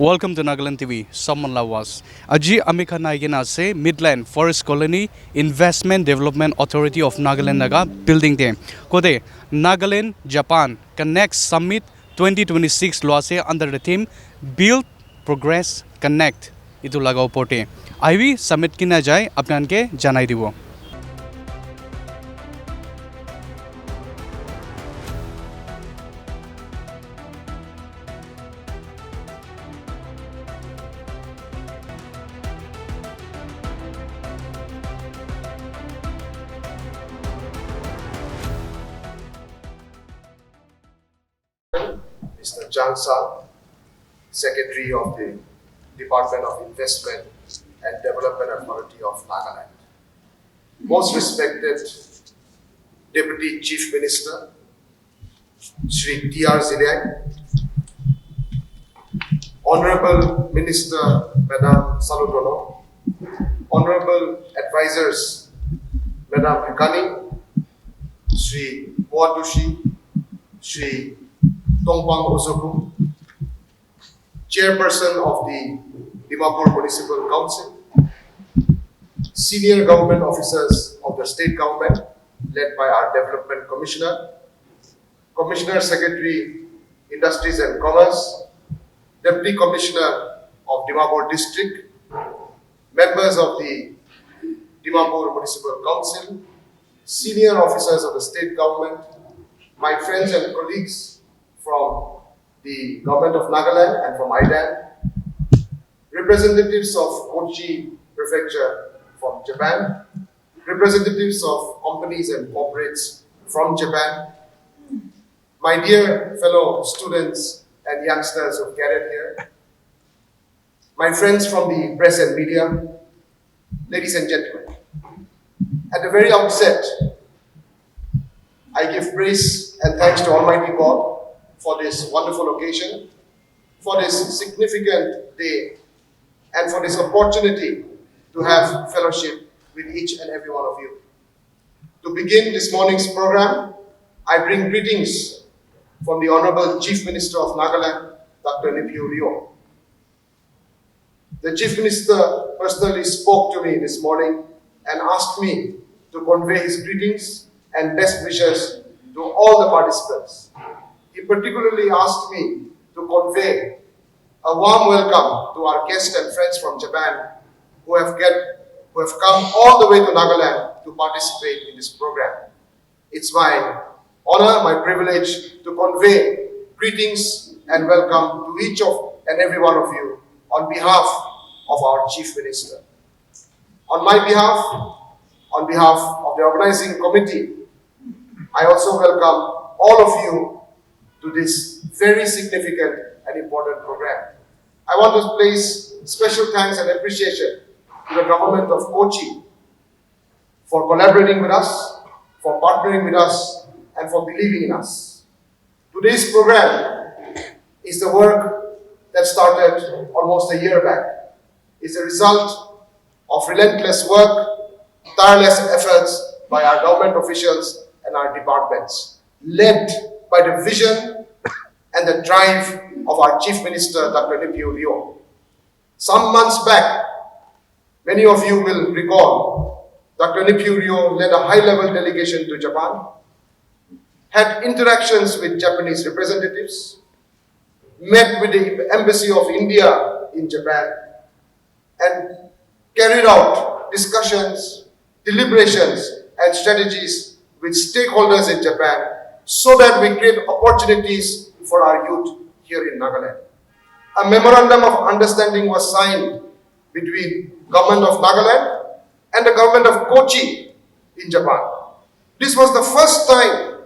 Welcome to Nagaland TV. Someone Lawas. Aji Amika Naigina say Midland Forest Colony Investment Development Authority of Nagaland Naga building them. Kode Nagaland Japan Connect Summit 2026 loase under the theme Build Progress Connect. Itu lagao pote. Ivy summit kina jai apnan ke janai dibo. Mr. Jang Sang, Secretary of the Department of Investment and Development Authority of Nagaland. Most respected Deputy Chief Minister, Shri T.R. Ziliang, Honorable Minister Madam Saludono, Honorable Advisors Madam Hekani, Shri Puatushi, Shri Tongpang Osoku, Chairperson of the Dimapur Municipal Council, senior government officers of the state government led by our Development Commissioner, Commissioner Secretary Industries and Commerce, Deputy Commissioner of Dimapur District, members of the Dimapur Municipal Council, senior officers of the state government, my friends and colleagues from the government of Nagaland and from Idan, representatives of Kochi Prefecture from Japan, representatives of companies and corporates from Japan, my dear fellow students and youngsters who have gathered here, my friends from the press and media, ladies and gentlemen, at the very outset, I give praise and thanks to Almighty God for this wonderful occasion, for this significant day, and for this opportunity to have fellowship with each and every one of you. To begin this morning's program, I bring greetings from the Honorable Chief Minister of Nagaland, Dr. Nipiu Rio. The Chief Minister personally spoke to me this morning and asked me to convey his greetings and best wishes to all the participants. He particularly asked me to convey a warm welcome to our guests and friends from Japan who have come all the way to Nagaland to participate in this program. It's my honor, my privilege to convey greetings and welcome to each of and every one of you on behalf of our Chief Minister. On my behalf, on behalf of the organizing committee, I also welcome all of you to this very significant and important program. I want to place special thanks and appreciation to the government of Kochi for collaborating with us, for partnering with us, and for believing in us. Today's program is the work that started almost a year back. It's a result of relentless work, tireless efforts by our government officials and our departments, led by the vision and the drive of our Chief Minister, Dr. Nipiu Rio. Some months back, many of you will recall, Dr. Nipiu Rio led a high-level delegation to Japan, had interactions with Japanese representatives, met with the Embassy of India in Japan, and carried out discussions, deliberations, and strategies with stakeholders in Japan so that we create opportunities for our youth here in Nagaland. A memorandum of understanding was signed between government of Nagaland and the government of Kochi in Japan. This was the first time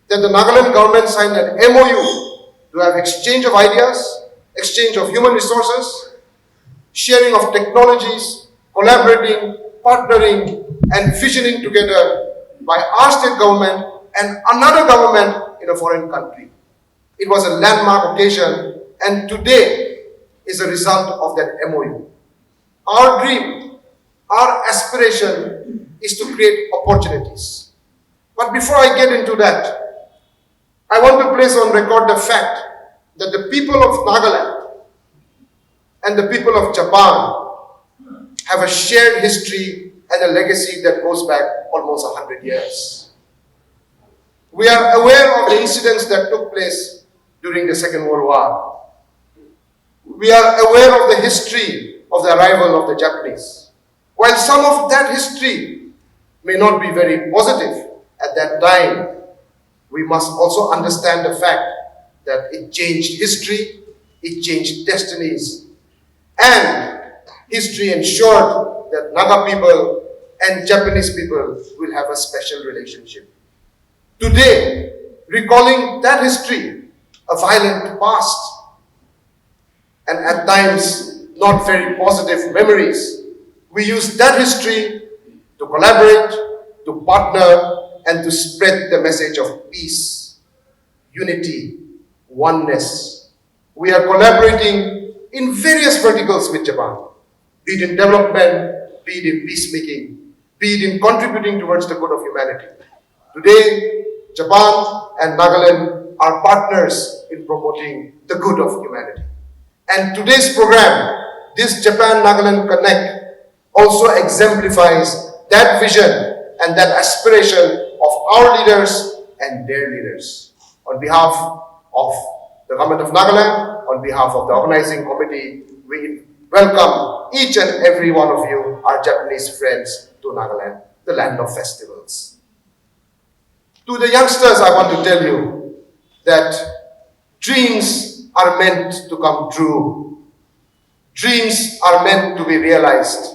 that the Nagaland government signed an MOU to have exchange of ideas, exchange of human resources, sharing of technologies, collaborating, partnering, and visioning together by our state government and another government in a foreign country. It was a landmark occasion, and today is a result of that MOU. Our dream, our aspiration is to create opportunities. But before I get into that, I want to place on record the fact that the people of Nagaland and the people of Japan have a shared history and a legacy that goes back almost 100 years. We are aware of the incidents that took place during the Second World War. We are aware of the history of the arrival of the Japanese. While some of that history may not be very positive at that time, we must also understand the fact that it changed history, it changed destinies, and history ensured that Naga people and Japanese people will have a special relationship. Today, recalling that history, a violent past, and at times not very positive memories, we use that history to collaborate, to partner, and to spread the message of peace, unity, oneness. We are collaborating in various verticals with Japan, be it in development, be it in peacemaking, be it in contributing towards the good of humanity. Today, Japan and Nagaland are partners in promoting the good of humanity. And today's program, this Japan-Nagaland Connect, also exemplifies that vision and that aspiration of our leaders and their leaders. On behalf of the government of Nagaland, on behalf of the organizing committee, we welcome each and every one of you, our Japanese friends, to Nagaland, the land of festivals. To the youngsters, I want to tell you that dreams are meant to come true. Dreams are meant to be realized.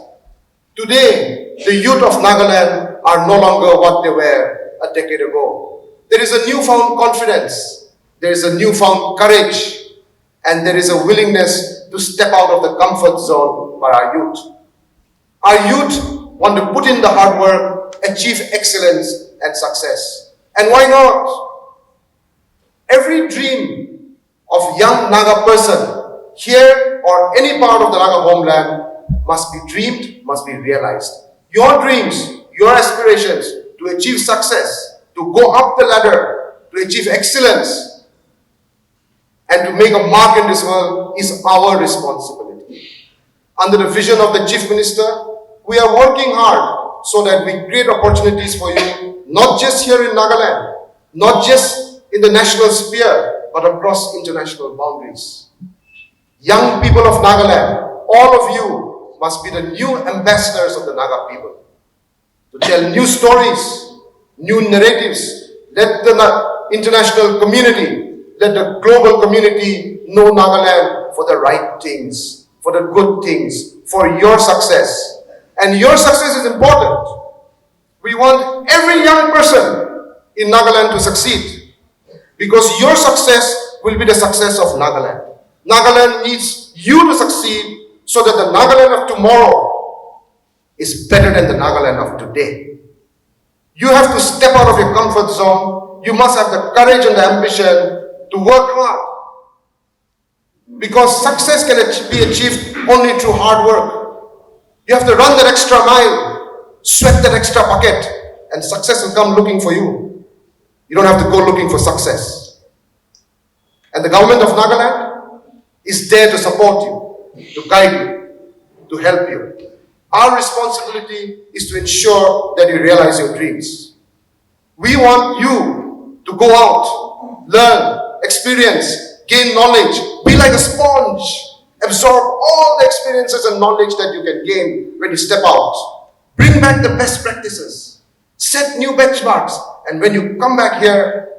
Today, the youth of Nagaland are no longer what they were a decade ago. There is a newfound confidence, there is a newfound courage, and there is a willingness to step out of the comfort zone by our youth. Our youth want to put in the hard work, achieve excellence and success. And why not? Every dream of young Naga person here or any part of the Naga homeland must be dreamed, must be realized. Your dreams, your aspirations to achieve success, to go up the ladder, to achieve excellence, and to make a mark in this world is our responsibility. Under the vision of the Chief Minister, we are working hard so that we create opportunities for you, not just here in Nagaland, not just in the national sphere, but across international boundaries. Young people of Nagaland, all of you must be the new ambassadors of the Naga people. To tell new stories, new narratives. Let the international community, let the global community know Nagaland for the right things, for the good things, for your success. And your success is important. We want every young person in Nagaland to succeed, because your success will be the success of Nagaland. Nagaland needs you to succeed so that the Nagaland of tomorrow is better than the Nagaland of today. You have to step out of your comfort zone. You must have the courage and the ambition to work hard, because success can be achieved only through hard work. You have to run that extra mile, sweat that extra bucket, and success will come looking for you. You don't have to go looking for success. And the government of Nagaland is there to support you, to guide you, to help you. Our responsibility is to ensure that you realize your dreams. We want you to go out, learn, experience, gain knowledge, be like a sponge, absorb all the experiences and knowledge that you can gain when you step out. Bring back the best practices, set new benchmarks, and when you come back here,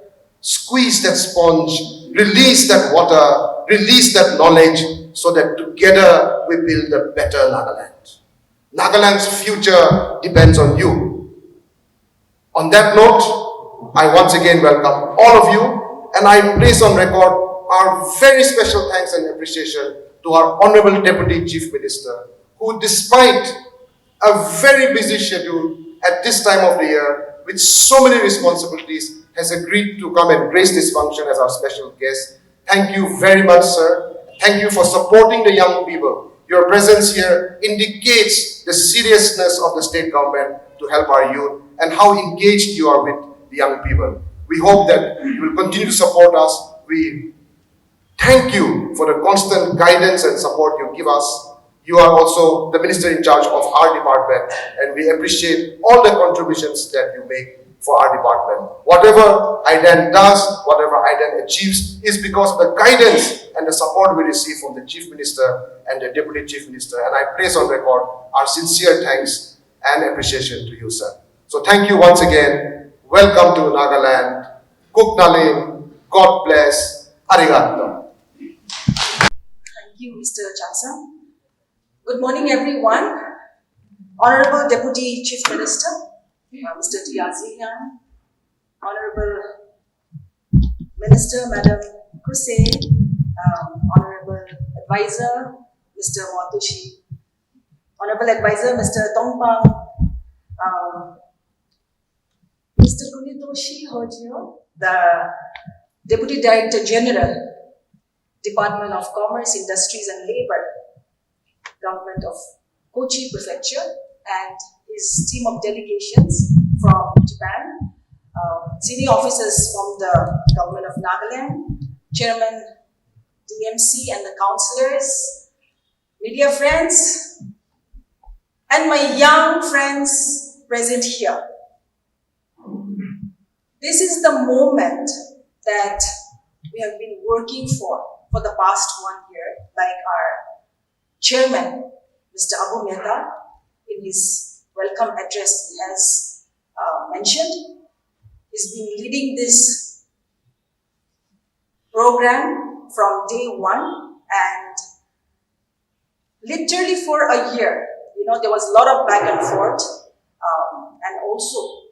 squeeze that sponge, release that water, release that knowledge, so that together we build a better Nagaland. Nagaland's future depends on you. On that note, I once again welcome all of you, and I place on record our very special thanks and appreciation to our Honorable Deputy Chief Minister, who despite a very busy schedule at this time of the year, with so many responsibilities, has agreed to come and grace this function as our special guest. Thank you very much, sir. Thank you for supporting the young people. Your presence here indicates the seriousness of the state government to help our youth and how engaged you are with the young people. We hope that you will continue to support us. We Thank you for the constant guidance and support you give us. You are also the minister in charge of our department, and we appreciate all the contributions that you make for our department. Whatever Idan does, whatever Idan achieves, is because of the guidance and the support we receive from the Chief Minister and the Deputy Chief Minister. And I place on record our sincere thanks and appreciation to you, sir. So thank you once again. Welcome to Nagaland. Kuk Nalim. God bless. Arigato. Thank you, Mr. Chansam. Good morning, everyone. Honorable Deputy Chief Minister, Mr. Tiazian, Honorable Minister, Madam Crusade, Honorable Advisor, Mr. Motoshi, Honorable Advisor, Mr. Tongpang, Mr. Kunitoshi Hojo, the Deputy Director General, Department of Commerce, Industries and Labor, Government of Kochi Prefecture, and his team of delegations from Japan, senior officers from the Government of Nagaland, Chairman DMC and the councillors, media friends, and my young friends present here. This is the moment that we have been working for the past 1 year, like our chairman, Mr. Abu Mehta, in his welcome address he has mentioned. He's been leading this program from day one, and literally for a year, there was a lot of back and forth, and also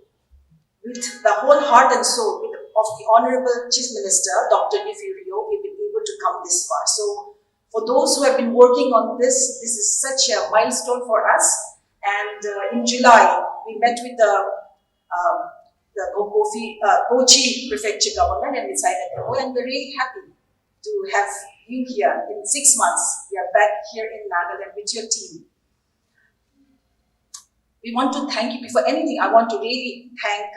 with the whole heart and soul of the Honorable Chief Minister, Dr. Nifirio, we've been able to come this far. So for those who have been working on this is such a milestone for us. And in July, we met with the Kochi Prefecture government and we signed an MOU, and we're really happy to have you here. In 6 months, we are back here in Nagaland with your team. We want to thank you. Before anything, I want to really thank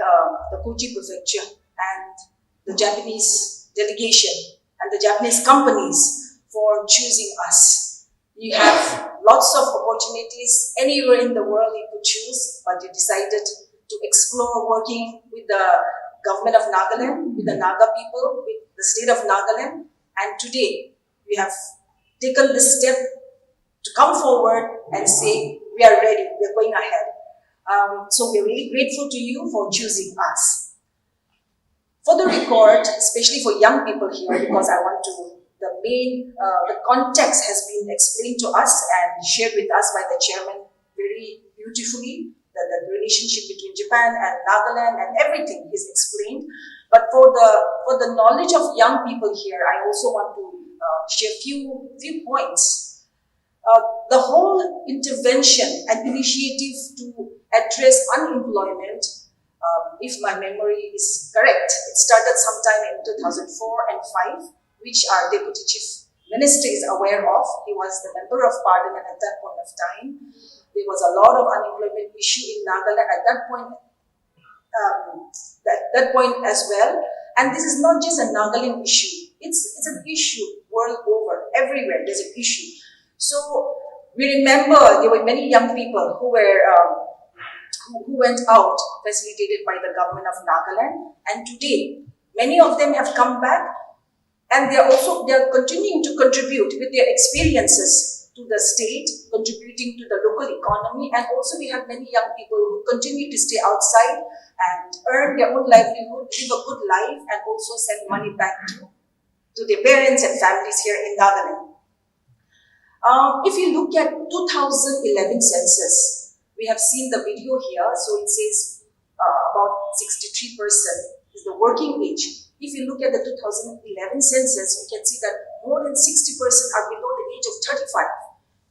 the Kochi Prefecture and the Japanese delegation and the Japanese companies for choosing us. You have lots of opportunities anywhere in the world you could choose, but you decided to explore working with the government of Nagaland, with the Naga people, with the state of Nagaland. And today, we have taken this step to come forward and say, we are ready, we are going ahead. So we're really grateful to you for choosing us. For the record, especially for young people here, because I want to, the context has been explained to us and shared with us by the chairman very beautifully, the relationship between Japan and Nagaland and everything is explained. But for the knowledge of young people here, I also want to share few points. The whole intervention and initiative to address unemployment, if my memory is correct, it started sometime in 2004 and 5, which our Deputy Chief Minister is aware of. He was the Member of Parliament at that point of time. There was a lot of unemployment issue in Nagaland at that point as well. And this is not just a Nagaland issue. It's an issue world over. Everywhere there's an issue. So we remember there were many young people who were who went out, facilitated by the government of Nagaland, and today many of them have come back, and they are continuing to contribute with their experiences to the state, contributing to the local economy, and also we have many young people who continue to stay outside and earn their own livelihood, live a good life, and also send money back to their parents and families here in Nagaland. If you look at 2011 census, we have seen the video here, so it says about 63% is the working age. If you look at the 2011 census, we can see that more than 60% are below the age of 35,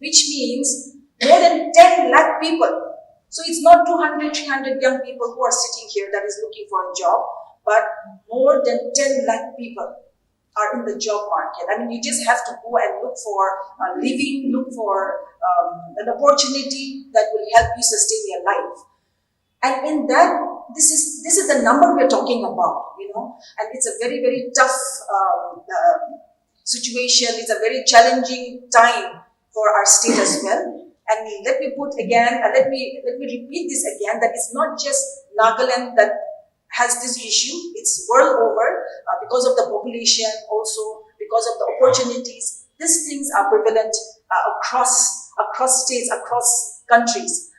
which means more than 10 lakh people. So it's not 200, 300 young people who are sitting here that is looking for a job, but more than 10 lakh people are in the job market. I mean, you just have to go and look for a living, look for an opportunity that will help you sustain your life. And in that, this is the number we're talking about, and it's a very, very tough situation. It's a very challenging time for our state as well. And let me put again, let me repeat this again, that it's not just Nagaland that has this issue. It's world over because of the population, also because of the opportunities. These things are prevalent across states, across countries.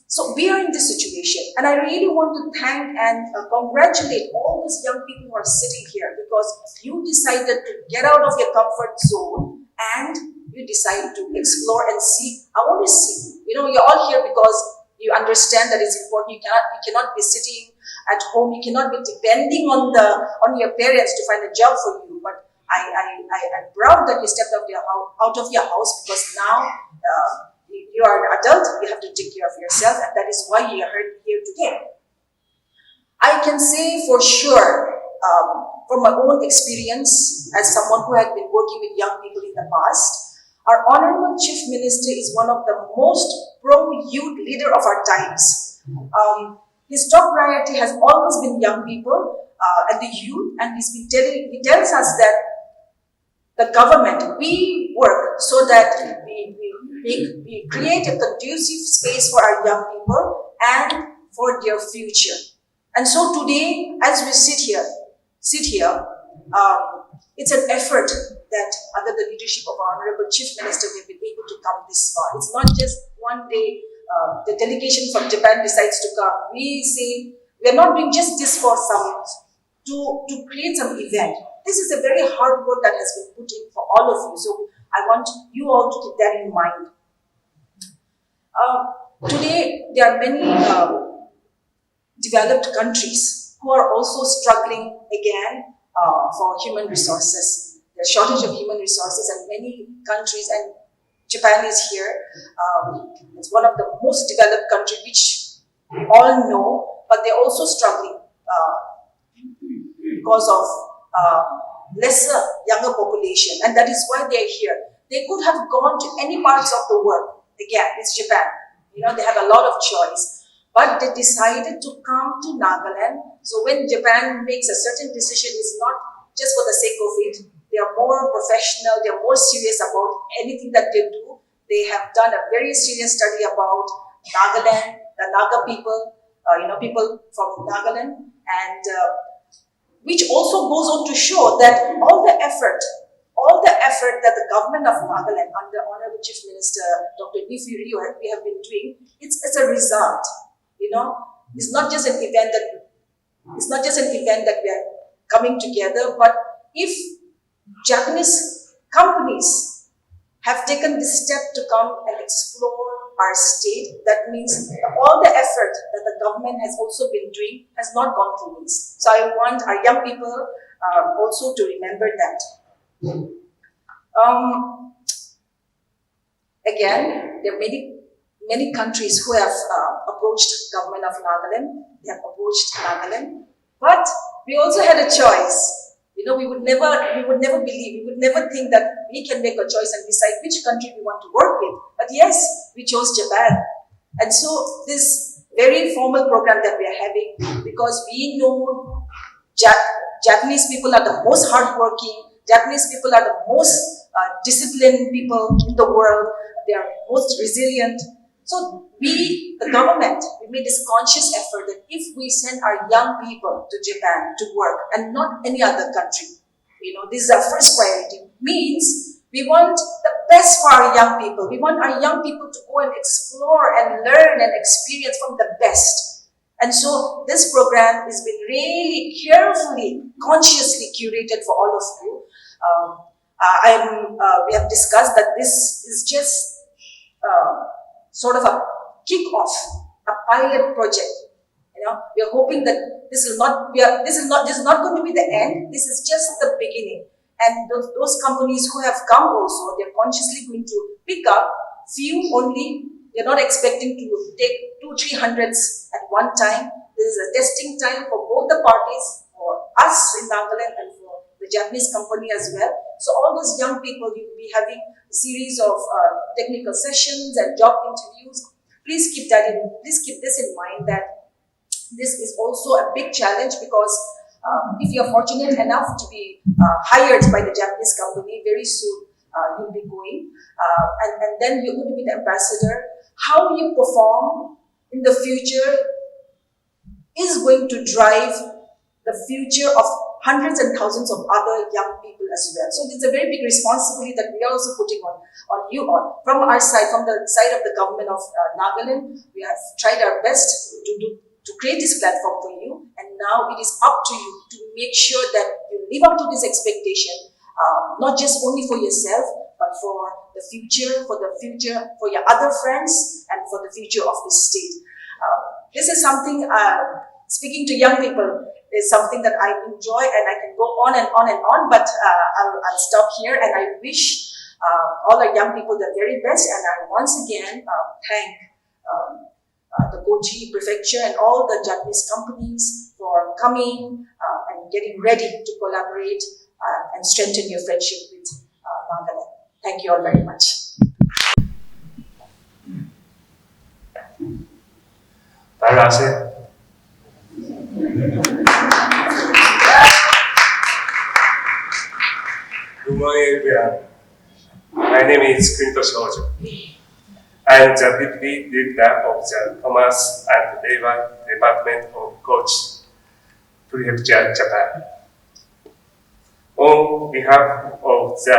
So we are in this situation, and I really want to thank and congratulate all those young people who are sitting here, because you decided to get out of your comfort zone and you decide to explore and see. I want to see. You know, you're all here because you understand that it's important. You cannot be sitting at home. You cannot be depending on your parents to find a job for you. But I'm proud that you stepped out of your house, because now you are an adult. You have to take care of yourself, and that is why you are here today. I can say for sure, from my own experience as someone who had been working with young people in the past, our Honorable Chief Minister is one of the most pro-youth leader of our times. His top priority has always been young people and the youth, and he tells us that the government, we work so that we create a conducive space for our young people and for their future. And so today, as we sit here, it's an effort that under the leadership of our Honorable Chief Minister, we've been able to come this far. It's not just one day the delegation from Japan decides to come. We say we are not doing just this for some, to create some event. This is a very hard work that has been put in for all of you. So I want you all to keep that in mind. Today, there are many developed countries who are also struggling again for human resources. There's shortage of human resources, and many countries, and Japan is here. It's one of the most developed countries, which we all know, but they're also struggling because of lesser, younger population, and that is why they're here. They could have gone to any parts of the world. Again, it's Japan. You know, they have a lot of choice. But they decided to come to Nagaland. So when Japan makes a certain decision, it's not just for the sake of it. They are more professional. They are more serious about anything that they do. They have done a very serious study about Nagaland, the Naga people, people from Nagaland, and which also goes on to show that all the effort that the government of Nagaland under Honorable Chief Minister Dr. Nifi Rio we have been doing, it's a result. You know, it's not just an event that we are coming together, but if Japanese companies have taken this step to come and explore our state, that means all the effort that the government has also been doing has not gone to waste. So I want our young people also to remember that. Again, there are many countries who have approached government of Nagaland. They have approached Nagaland, but we also had a choice. You know, we would never think that we can make a choice and decide which country we want to work with. But yes, we chose Japan. And so this very formal program that we are having, because we know Japanese people are the most hardworking, Japanese people are the most disciplined people in the world, they are most resilient. So we, the government, we made this conscious effort that if we send our young people to Japan to work and not any other country, you know, this is our first priority, means we want the best for our young people. We want our young people to go and explore and learn and experience from the best. And so this program has been really carefully, consciously curated for all of you. We have discussed that this is just sort of a kick-off, a pilot project. You know, we are hoping that this is not going to be the end. This is just the beginning. And those companies who have come also, they're consciously going to pick up few only. They're not expecting to take 200-300s at one time. This is a testing time for both the parties, for us in Nagaland and for the Japanese company as well. So all those young people, you will be having a series of technical sessions and job interviews. Please keep this in mind, that this is also a big challenge, because if you're fortunate enough to be hired by the Japanese company, very soon you'll be going. And then you're going to be the ambassador. How you perform in the future is going to drive the future of hundreds and thousands of other young people as well. So it's a very big responsibility that we are also putting on you all. From our side, from the side of the government of Nagaland, we have tried our best to create this platform for you, and now it is up to you to make sure that you live up to this expectation, not just only for yourself, but for the future, for your other friends, and for the future of this state. This is something, speaking to young people, is something that I enjoy, and I can go on and on and on, but I'll stop here, and I wish all our young people the very best, and I once again thank the Kochi prefecture and all the Japanese companies for coming and getting ready to collaborate and strengthen your friendship with Nagaland. Thank you all very much. Good morning, everyone. My name is Kunito Shojo. I am the Deputy Director of the Commerce and Labor Department of Kochi Prefecture, Japan. On behalf of the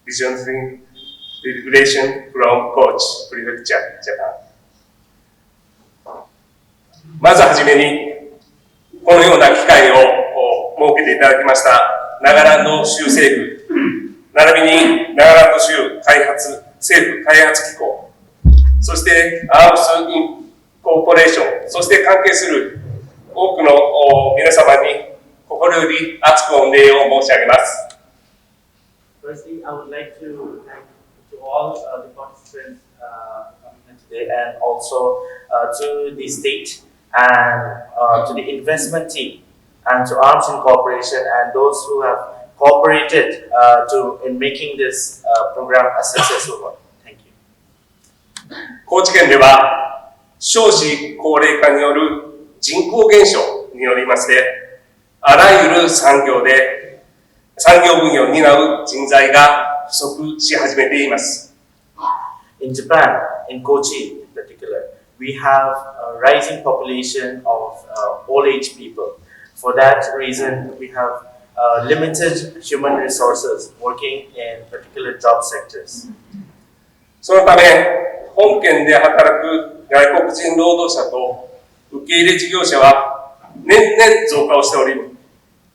Vision Delegation from Kochi Prefecture, Japan. まずはじめに、このような機会を設けていただきましたナガランド州政府、並びにナガランド州政府開発機構、そしてアームスインコーポレーション、そして関係する多くの皆様に心より厚く御礼を申し上げます。Firstly, I would like to thank to all the participants coming in today, and also to the state and to the investment team and to Arms Incorporation and those who have cooperated in making this program a successful one. Thank you. 高知県では少子高齢化による人口減少によりまして、あらゆる産業分野を担う人材が不足し始めています。In Japan, in Kochi in particular, we have a rising population of old age people. For that reason, we have limited human resources working in particular job sectors. そのため、本県で働く外国人労働者と受け入れ事業者は年々増加をしており、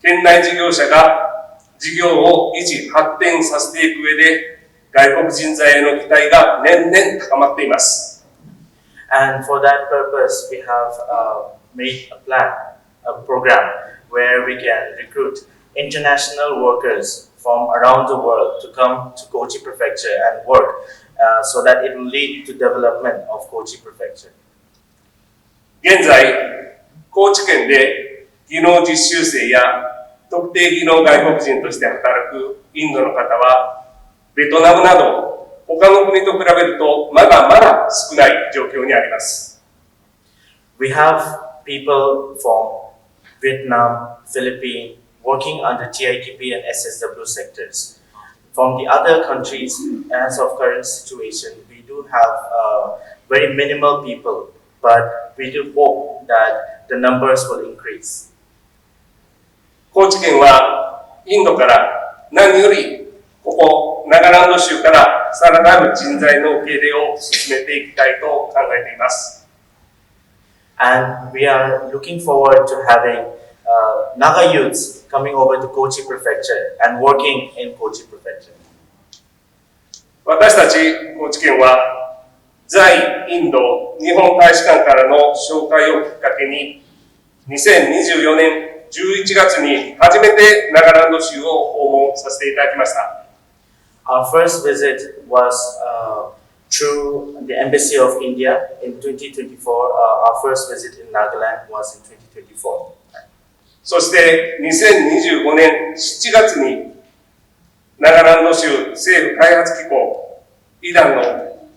県内事業者が事業を維持発展させていく上で、外国人材への期待が年々高まっています。And for that purpose, we have made a program where we can recruit international workers from around the world to come to Kochi Prefecture and work so that it will lead to development of Kochi Prefecture. 現在、高知県で技能実習生や特定技能外国人として働くインドの方は、ベトナムなど他の国と比べるとまだまだ少ない状況にあります。We have people from Vietnam, Philippines, working under TITP and SSW sectors. From the other countries, as of current situation, we do have very minimal people, but we do hope that the numbers will increase. 高知県はインドから何よりここナガランド州からさらなる人材の受け入れを進めていきたいと考えています。And we are looking forward to having Naga youths coming over to Kochi Prefecture and working in Kochi Prefecture. 私たち高知県は在インド日本大使館からの紹介をきっかけに2024年11月に初めてナガランド州を訪問させていただきました。Our first visit was through the Embassy of India in 2024. Our first visit in Nagaland was in 2024. そして2025年7月にナガランド州政府開発機構イダンの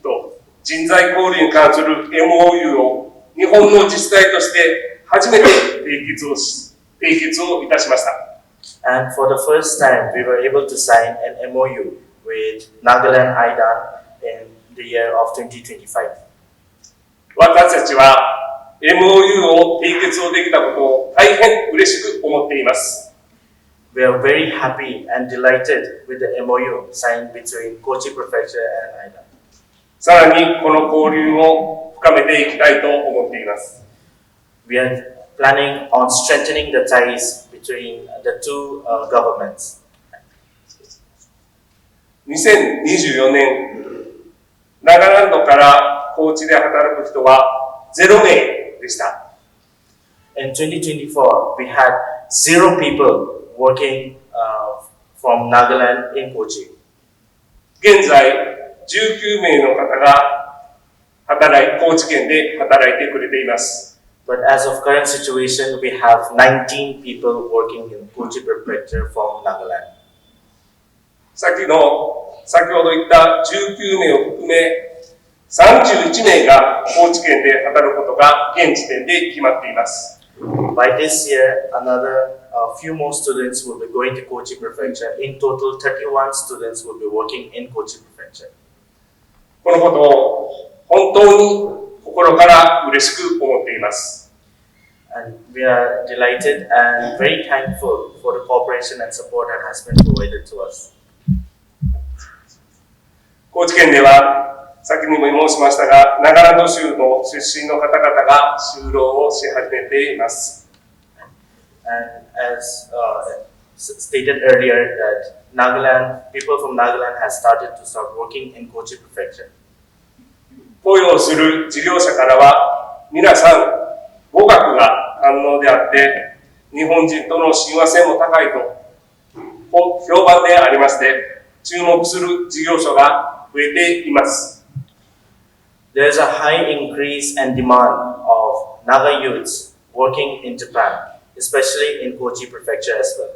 と人材交流に関する MOU を日本の自治体として初めて締結をいたしました。And for the first time, we were able to sign an MOU with Nagaland Idan in the year of 2025. 私たちは MOU を締結をできたことを大変嬉しく思っています。We are very happy and delighted with the MOU signed between Kochi Prefecture and Idan. さらにこの交流を深めていきたいと思っています。We are planning on strengthening the ties between the two governments. 2024年、ナガランドから高知で働く人は0名でした。In 2024, we had 0 people working from Nagaland in Kochi. 現在、19名の方が高知県で働いてくれています。But as of current situation, we have 19 people working in Kochi Prefecture from Nagaland. 先ほど言った19名を含め31名が高知県で働くことが現時点で決まっています。By this year, another few more students will be going to Kochi Prefecture. In total, 31 students will be working in Kochi Prefecture. このことを本当に心から嬉しく思っています。And we are delighted and very thankful for the cooperation and support that has been provided to us. 高知県では先にも申しましたが、ナガランド州の出身の方々が就労をし始めています。And as stated earlier, that people from Nagaland have started to start working in Kochi Prefecture. 雇用する事業者からは、皆さん語学が堪能であって、日本人との親和性も高いと評判でありまして、注目する事業所が増えています。There is a high increase and demand of Naga youths working in Japan, especially in Kochi Prefecture as well.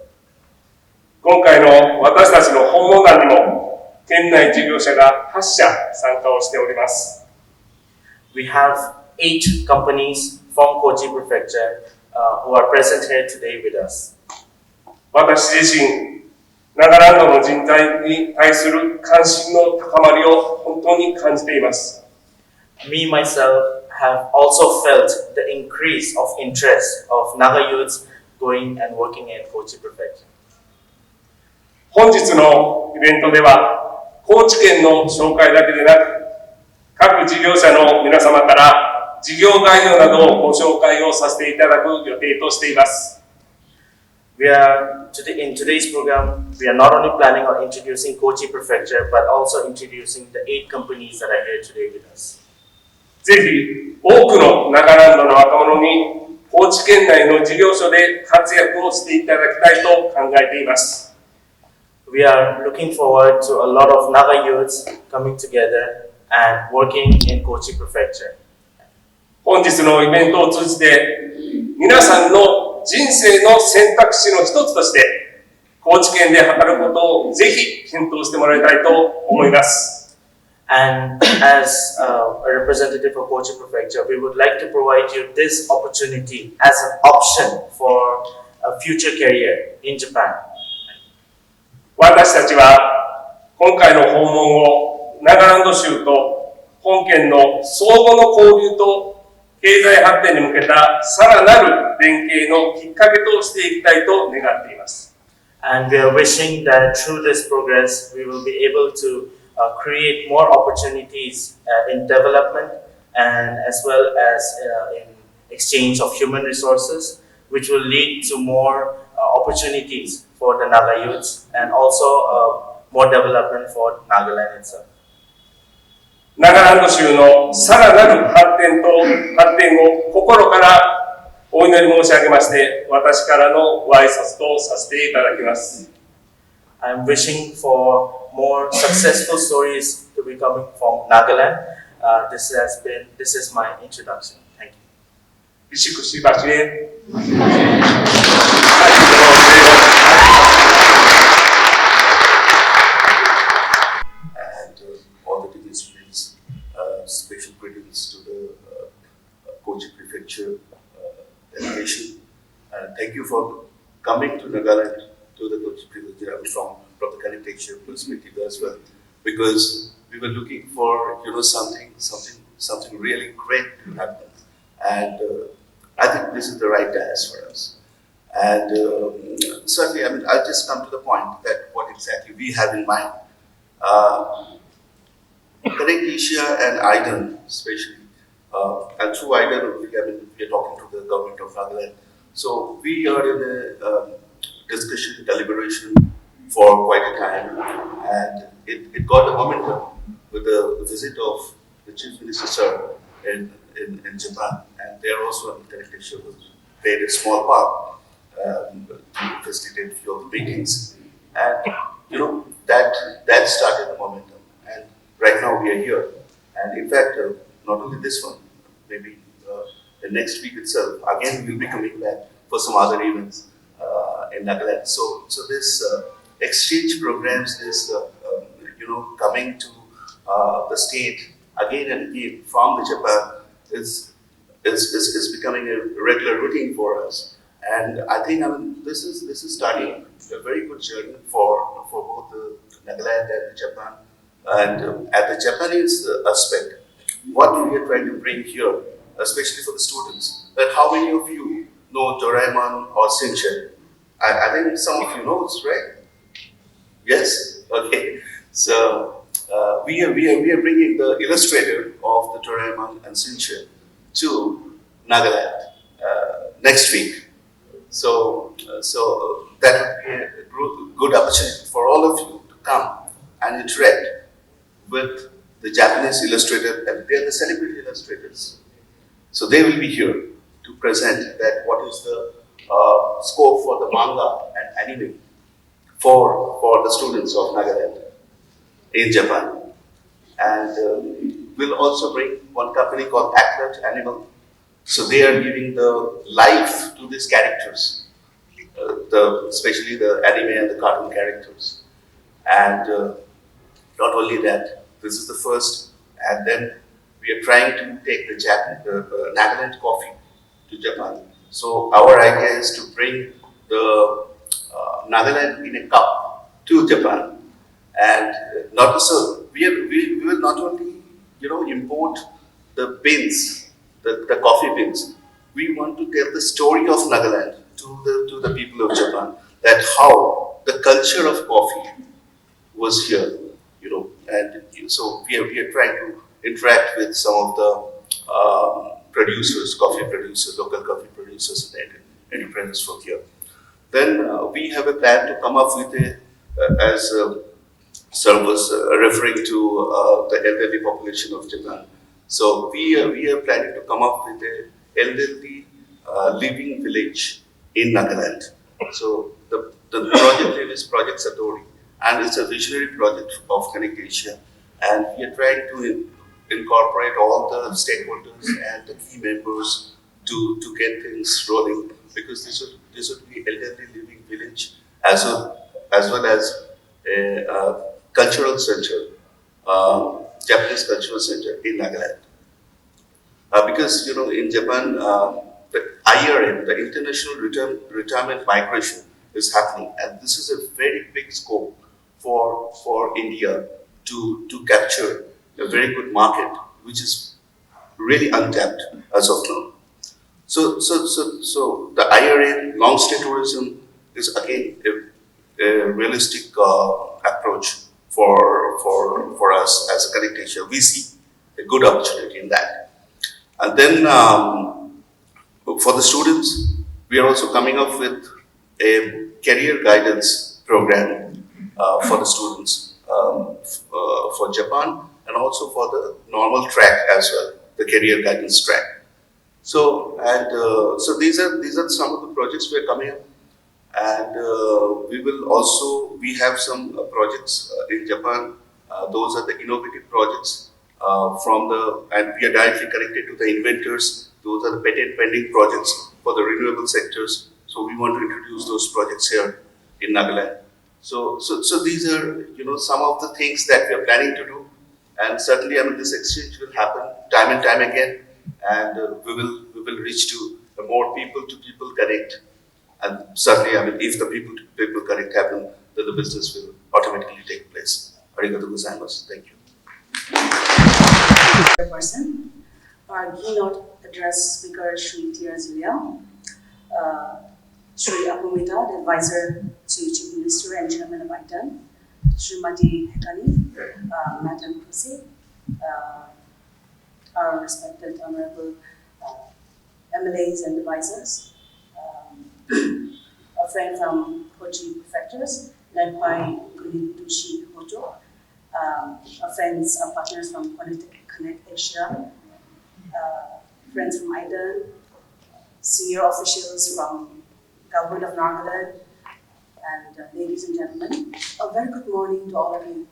今回の私たちの訪問団にも、県内事業者が8社参加をしております。We have 8 companies from Kochi Prefecture who are present here today with us. 私自身、ナガランドの人材に対する関心の高まりを本当に感じています。Me myself have also felt the increase of interest of Naga youths going and working in Kochi Prefecture. 本日のイベントでは、高知県の紹介だけでなく、各事業者の皆様から事業概要などをご紹介をさせていただく予定としています。In today's program, we are not only planning on introducing Kochi Prefecture, but also introducing the 8 companies that are here today with us. ぜひ多くのナガランドの若者に高知県内の事業所で活躍をしていただきたいと考えています。We are looking forward to a lot of Naga youths coming together and working in Kochi Prefecture. 本日のイベントを通じて皆さんの人生の選択肢の一つとして高知県で働くことをぜひ検討してもらいたいと思います。And as a representative of Kochi Prefecture, we would like to provide you this opportunity as an option for a future career in Japan. 私たちは今回の訪問をナガランド州と本県の相互の交流と経済発展に向けたさらなる連携のきっかけとしていきたいと願っています。And we are wishing that through this progress, we will be able to create more opportunities in development and as well as in exchange of human resources, which will lead to more opportunities for the Naga youths and also more development for Nagaland itself. ナガランド州のさらなる発展を心からお祈り申し上げまして、私からのご挨拶とさせていただきます。I'm wishing for more successful stories to be coming from Nagaland. This is my introduction. Thank you. ビシクシバチエ。All the dear students, special greetings to the Kochi coming to Nagaland to the Kochi village from the connectivity perspective as well, because we were looking for something really great to happen, and I think this is the right task for us. And certainly, I mean, I'll just come to the point that what exactly we have in mind. Connect Asia and Idan, especially, and through Idan, we are talking to the government of Nagaland. So we are in a discussion, deliberation for quite a time, and it got the momentum with the visit of the Chief Minister Sir in Japan, and there also Connect Asia was played a small part to facilitate a few of the meetings, and that started the momentum. And right now we are here, and in fact, not only this one, maybe the next week itself, again we'll be coming back for some other events in Nagaland. So this exchange programs is coming to the state again and again from the Japan is becoming a regular routine for us. And I think this is starting a very good journey for both the Nagaland and Japan. And at the Japanese aspect, what we are trying to bring here, especially for the students, that how many of you know Doraemon or Shinchan? I think some of you know, right? Yes? Okay. So we are bringing the illustrator of the Doraemon and Shinchan to Nagaland next week. So that would be a good opportunity for all of you to come and interact with the Japanese illustrator, and they are the celebrity illustrators. So they will be here to present that what is the scope for the manga and anime for the students of Nagaland in Japan. And we'll also bring one company called Athlete Animal. So they are giving the life to these characters, especially the anime and the cartoon characters. And not only that, this is the first, and then we are trying to take the Nagaland coffee to Japan. So our idea is to bring the Nagaland in a cup to Japan, and not so we will not only import the beans, the coffee beans. We want to tell the story of Nagaland to the people of Japan, that how the culture of coffee was here, and so we are trying to interact with some of the producers, coffee producers, local coffee producers and enterprises from here. Then we have a plan to come up with as Sir was referring to the elderly population of Japan. So we are planning to come up with a elderly living village in Nagaland. So the project name is Project Satori, and it's a visionary project of Connect Asia. And we are trying to incorporate all the stakeholders and the key members to get things rolling, because this would be elderly living village as well as a cultural center, Japanese cultural center in Nagaland. Because in Japan, the IRM, the International Retirement Migration, is happening, and this is a very big scope for India to capture a very good market, which is really untapped as of now. So the IRA, long stay tourism, is again a realistic approach for us as a Connect Asia. We see a good opportunity in that. And then for the students, we are also coming up with a career guidance program for the students for Japan, and also for the normal track as well, the career guidance track. So these are some of the projects we are coming up, and we have some projects in Japan. Those are the innovative projects and we are directly connected to the inventors. Those are the patent pending projects for the renewable sectors. So we want to introduce those projects here in Nagaland. So these are some of the things that we are planning to do, and certainly this exchange will happen time and time again, and we will reach to more people to people connect, And certainly, I mean, if the people connect happen, then the business will automatically take place. Arigato gozaimasu. Thank you. Person, our keynote address speaker, Sri Tia Zulia, Sri Apumita, the advisor to Chief Minister and Chairman of Idan, Srimati Hekani, Madam Kusi, our respected honorable MLAs and advisors, a friend from Kochi Prefectures, led by Kunitushi Hojo, our friends, our partners from Connect Asia, friends from Idan, senior officials from Government of Nagaland, and ladies and gentlemen, a very good morning to all of you.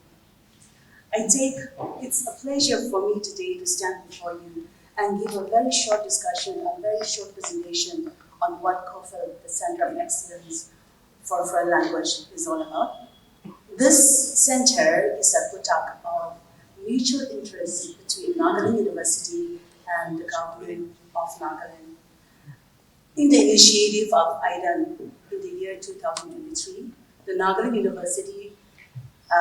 It's a pleasure for me today to stand before you and give a very short discussion, a very short presentation on what COFL, the Center of Excellence for Foreign Language, is all about. This center is a product of mutual interest between Nagaland University and the government of Nagaland. In the initiative of Idan in the year 2023, the Nagaland University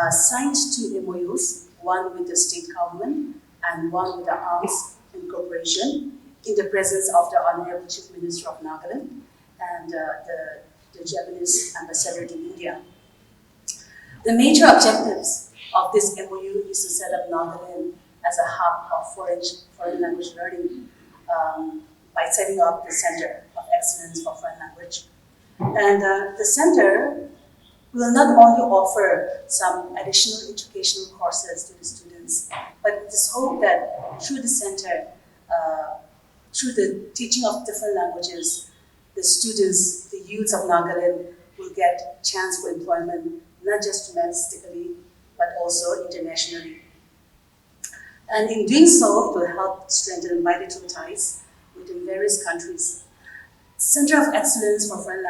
signed 2 MOUs, one with the state government and one with the Arms Incorporation, in the presence of the Honorable Chief Minister of Nagaland and the Japanese ambassador to India. The major objectives of this MOU is to set up Nagaland as a hub of foreign language learning by setting up the Center of Excellence for Foreign Language. And the center will not only offer some additional educational courses to the students, but it is hoped that through the center, through the teaching of different languages, the students, the youths of Nagaland will get chance for employment, not just domestically, but also internationally. And in doing so, it will help strengthen bilateral ties within various countries. Center of Excellence for Foreign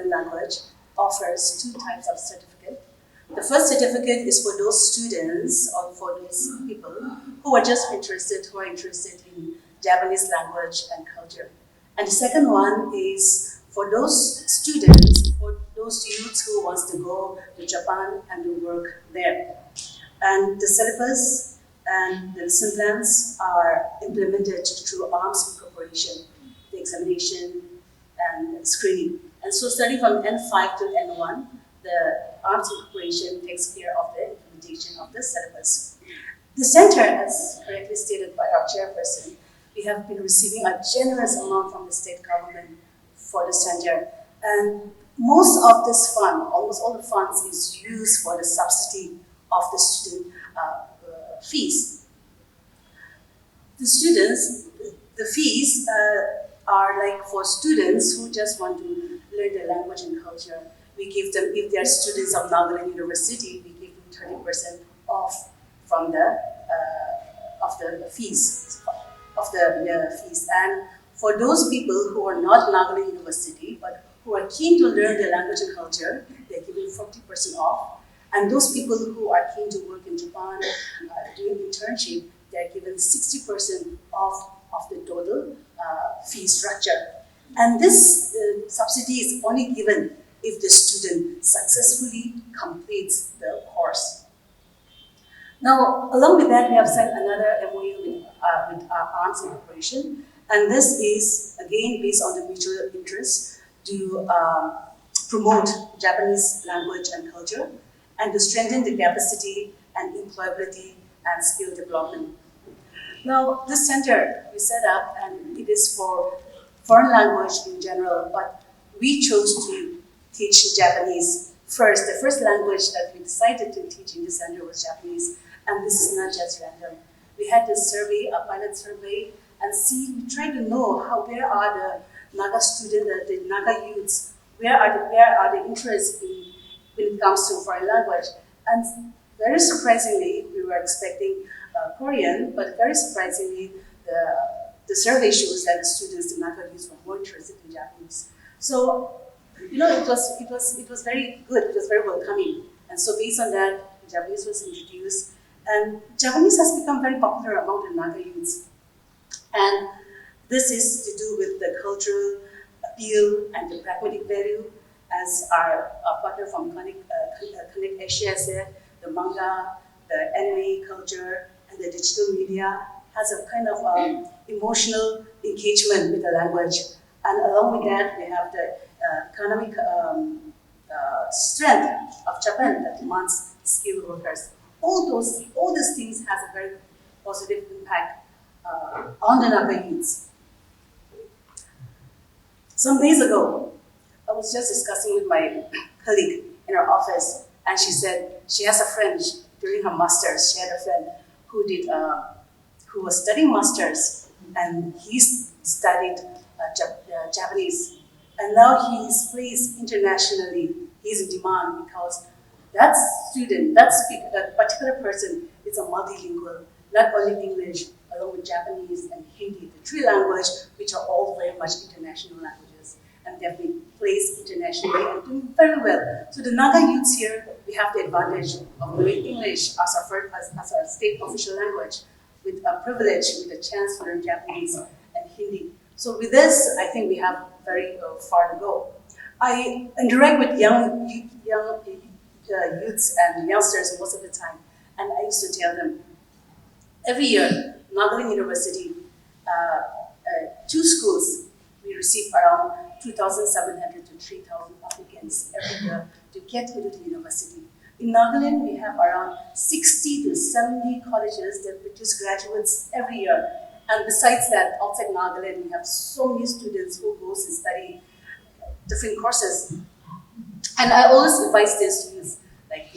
Language offers 2 types of certificate. The first certificate is for those students or for those people who are interested in Japanese language and culture. And the second one is for those students, for those youths who wants to go to Japan and to work there. And the syllabus and the lesson plans are implemented through Arms Incorporation, the examination and screening. And so starting from N5 to N1, the Arms Incorporation takes care of the implementation of the syllabus. The center, as correctly stated by our chairperson, we have been receiving a generous amount from the state government for the center. And most of this fund, almost all the funds, is used for the subsidy of the student fees. The fees are like for students who just want to learn the language and culture. We give them, if they are students of Nagaland University, we give them 30% off from the fees. And for those people who are not Nagaland University, but who are keen to learn the language and culture, they're given 40% off. And those people who are keen to work in Japan, doing internship, they're given 60% off of the total fee structure. And this subsidy is only given if the student successfully completes the course. Now, along with that, we have signed another MOU with our Arms Incorporation, and this is again based on the mutual interest to promote Japanese language and culture, and to strengthen the capacity and employability and skill development. Now, this center we set up, and it is for foreign language in general, but we chose to teach Japanese first. The first language that we decided to teach in the center was Japanese, and this is not just random. We had this survey, a pilot survey, and we tried to know where are the Naga students, the Naga youths, where are the interests when it comes to foreign language. And very surprisingly, we were expecting Korean, but very surprisingly, the survey shows that the students, the Naga youths, were more interested in Japanese. So, it was very good, it was very welcoming. And so based on that, Japanese was introduced, and Japanese has become very popular among the Naga youths. And this is to do with the cultural appeal and the pragmatic value, as our partner from Connect Asia said, the manga, the anime culture, and the digital media has a kind of emotional engagement with the language. And along with that, we have the economic strength of Japan that demands skilled workers. All these things has a very positive impact on the Naga youths. Some days ago, I was just discussing with my colleague in her office, and she said she has a friend during her masters. She had a friend who did who was studying masters, and he studied Japanese, and now he is placed internationally. He's in demand because that student, that speaker, that particular person is a multilingual, not only English, along with Japanese and Hindi, the three languages, which are all very much international languages, and they've been placed internationally and doing very well. So the Naga youths here, we have the advantage of knowing English as our state official language, with a privilege, with a chance to learn Japanese and Hindi. So with this, I think we have very far to go. I interact with young youths and youngsters most of the time, and I used to tell them, every year, Nagaland University, two schools, we receive around 2,700 to 3,000 applicants every year to get into the university. In Nagaland, we have around 60 to 70 colleges that produce graduates every year. And besides that, outside Nagaland, we have so many students who goes and study different courses. And I always advise their students, like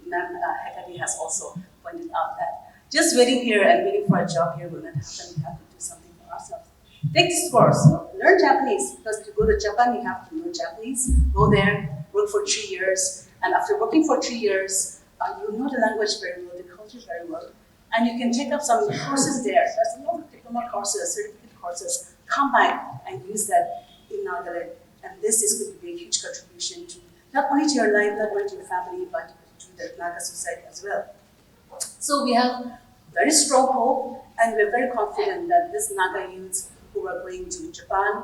Ma'am Hekati has also pointed out, that just waiting here and waiting for a job here will not happen. We have to do something for ourselves. Take this course, learn Japanese, because to go to Japan, you have to know Japanese. Go there, work for 3 years, and after working for 3 years, you know the language very well, the culture very well, and you can take up some courses there. There's a lot of diploma courses, certificate courses. Come back and use that in Nagaland, and this is going to be a huge contribution to not only to your life, not only to your family, but to the Naga society as well. So we have very strong hope, and we're very confident that this Naga youths who are going to Japan,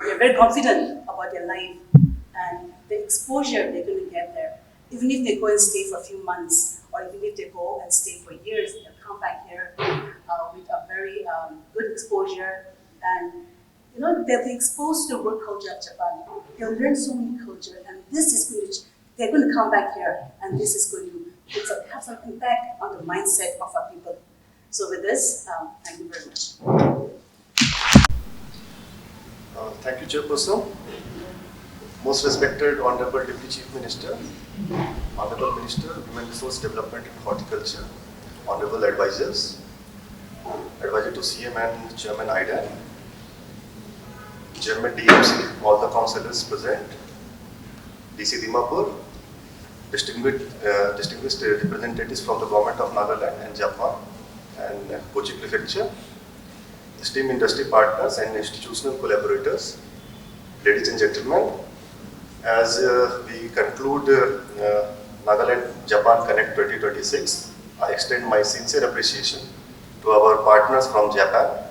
we're very confident about their life and the exposure they're going to get there. Even if they go and stay for a few months, or even if they go and stay for years, they'll come back here with a very good exposure, and they'll be exposed to the work culture of Japan. They'll learn so many culture, and this is going to, they're going to come back here, and this is going to have some impact on the mindset of our people. So with this, thank you very much. Thank you, Chairperson. Most respected Honorable Deputy Chief Minister, Honorable Minister, Women Resource Development and Horticulture, Honorable Advisors, Advisor to CM and Chairman Idan, Chairman DMC, all the councillors present, DC Dimapur, distinguished representatives from the Government of Nagaland and Japan, and Kochi Prefecture, esteemed industry partners and institutional collaborators, ladies and gentlemen. As we conclude Nagaland Japan Connect 2026, I extend my sincere appreciation to our partners from Japan,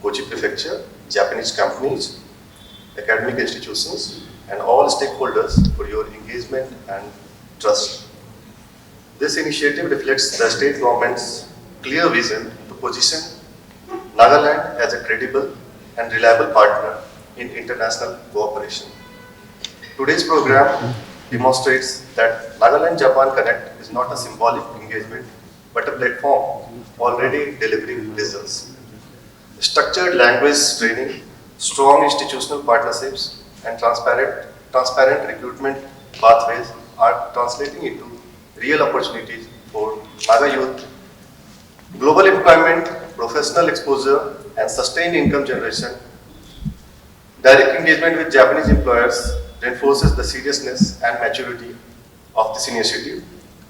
Kochi Prefecture, Japanese companies, academic institutions, and all stakeholders for your engagement and trust. This initiative reflects the state government's clear vision to position Nagaland as a credible and reliable partner in international cooperation. Today's program demonstrates that Nagaland Japan Connect is not a symbolic engagement, but a platform already delivering results. Structured language training, strong institutional partnerships, and transparent recruitment pathways are translating into real opportunities for Naga youth. Global employment, professional exposure, and sustained income generation. Direct engagement with Japanese employers reinforces the seriousness and maturity of this initiative.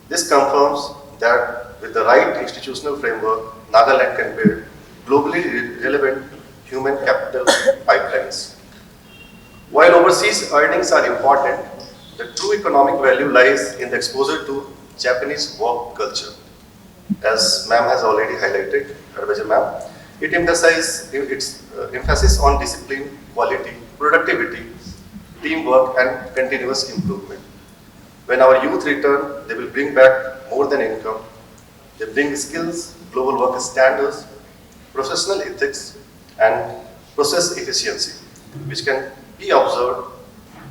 This confirms that with the right institutional framework, Nagaland can build globally relevant human capital pipelines. While overseas earnings are important, the true economic value lies in the exposure to Japanese work culture. As ma'am has already highlighted, Advisor ma'am, It emphasizes its emphasis on discipline, quality, productivity, teamwork, and continuous improvement. When our youth return, they will bring back more than income. They bring skills, global work standards, professional ethics, and process efficiency, which can be observed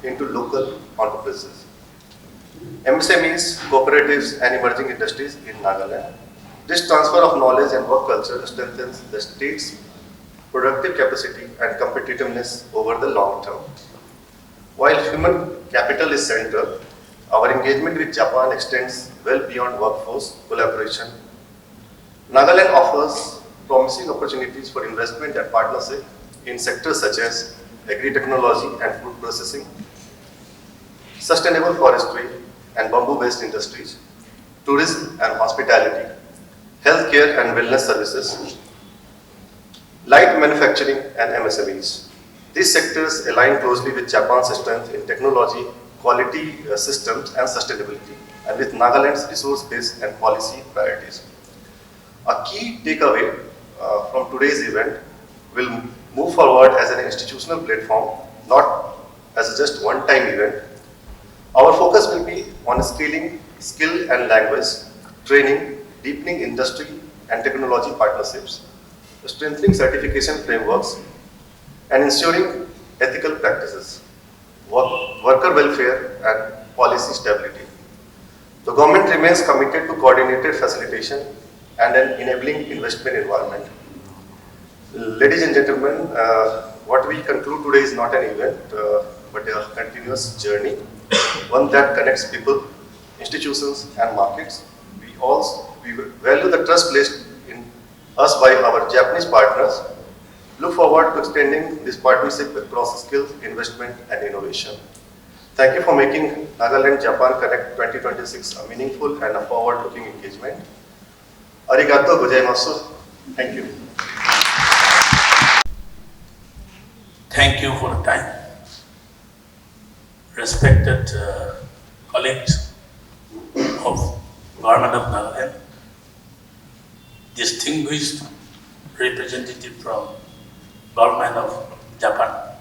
into local enterprises. MSMEs, cooperatives, and emerging industries in Nagaland. This transfer of knowledge and work culture strengthens the state's productive capacity and competitiveness over the long term. While human capital is central, our engagement with Japan extends well beyond workforce collaboration. Nagaland offers promising opportunities for investment and partnership in sectors such as agri-technology and food processing, sustainable forestry and bamboo-based industries, tourism and hospitality, healthcare and wellness services, light manufacturing and MSMEs. These sectors align closely with Japan's strength in technology, quality systems and sustainability, and with Nagaland's resource-based and policy priorities. A key takeaway from today's event will move forward as an institutional platform, not as just one-time event. Our focus will be on scaling skill and language, training, deepening industry and technology partnerships, strengthening certification frameworks, and ensuring ethical practices, worker welfare, and policy stability. The government remains committed to coordinated facilitation and an enabling investment environment. Ladies and gentlemen, what we conclude today is not an event, but a continuous journey, one that connects people, institutions, and markets. We value the trust placed in us by our Japanese partners. Look forward to extending this partnership across skills, investment, and innovation. Thank you for making Nagaland-Japan Connect 2026 a meaningful and a forward-looking engagement. Arigato gozaimasu. Thank you. Thank you for the time. Respected colleagues of Government of Nagaland, distinguished representative from Government of Japan,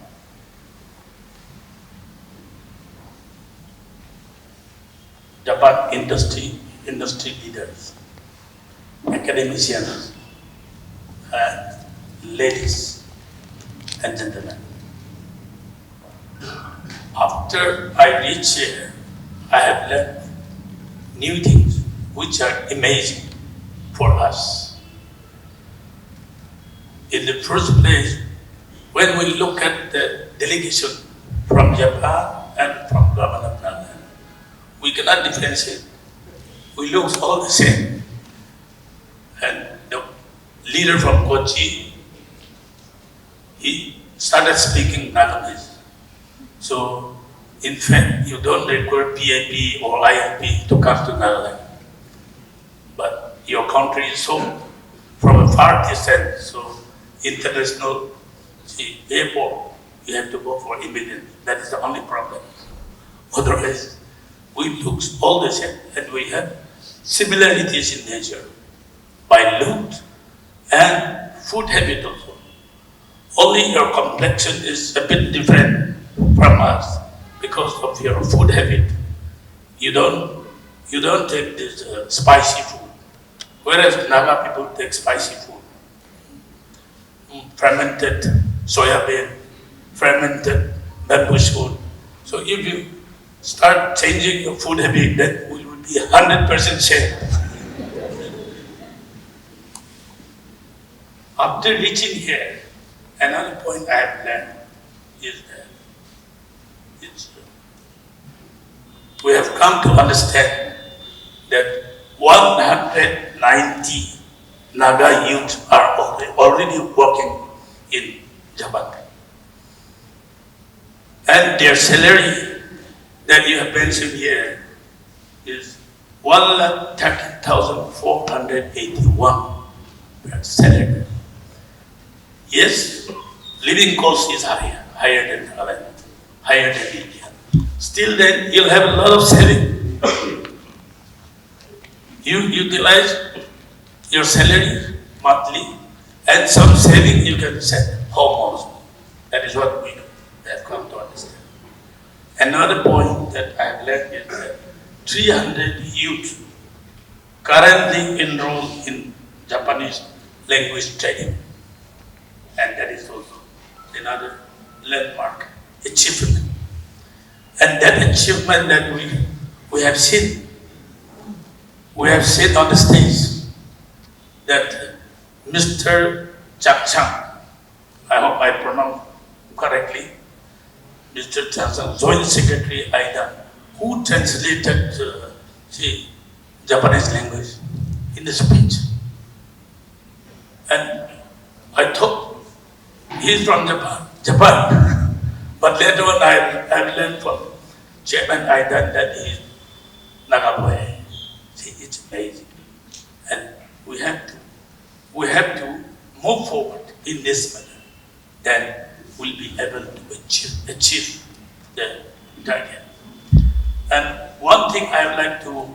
Japan industry leaders, academicians, and ladies and gentlemen. After I reached here, I have learned new things which are amazing for us. In the first place, when we look at the delegation from Japan and from Government of Nagaland, we cannot differentiate. We look all the same. And the leader from Kochi, he started speaking Naganese. So, in fact, you don't require PIP or IIP to come to Nagaland. But your country is so from a far distance, so international airport, you have to go for immediate. That is the only problem. Otherwise, we look all the same, and we have similarities in nature by look and food habit also. Only your complexion is a bit different from us because of your food habit. You don't take this spicy food, whereas Naga people take spicy food. Fermented soya bean, fermented bamboo shoot. So if you start changing your food habit, then we will be 100% safe. After reaching here, another point I have learned is that we have come to understand that 190 Naga youth are already working in Japan. And their salary that you have mentioned here is 130,481 per salary. Yes, living cost is higher than Nagaland, higher than India. Still then, you'll have a lot of saving. You utilize your salary monthly and some saving you can send home also. That is what we have come to understand. Another point that I have learned is that 300 youth currently enrolled in Japanese language training, and that is also another landmark achievement. And that achievement that we have seen on the stage that Mr. Chak Chang, I hope I pronounce correctly, Mr. Chak Chang, Joint Secretary Idan, who translated the Japanese language in the speech. And I thought he's from Japan. But later on I learned from Chairman Idan that he's Nagaland. See, it's amazing. And we have to move forward in this manner. Then we'll be able to achieve the target. And one thing I would like to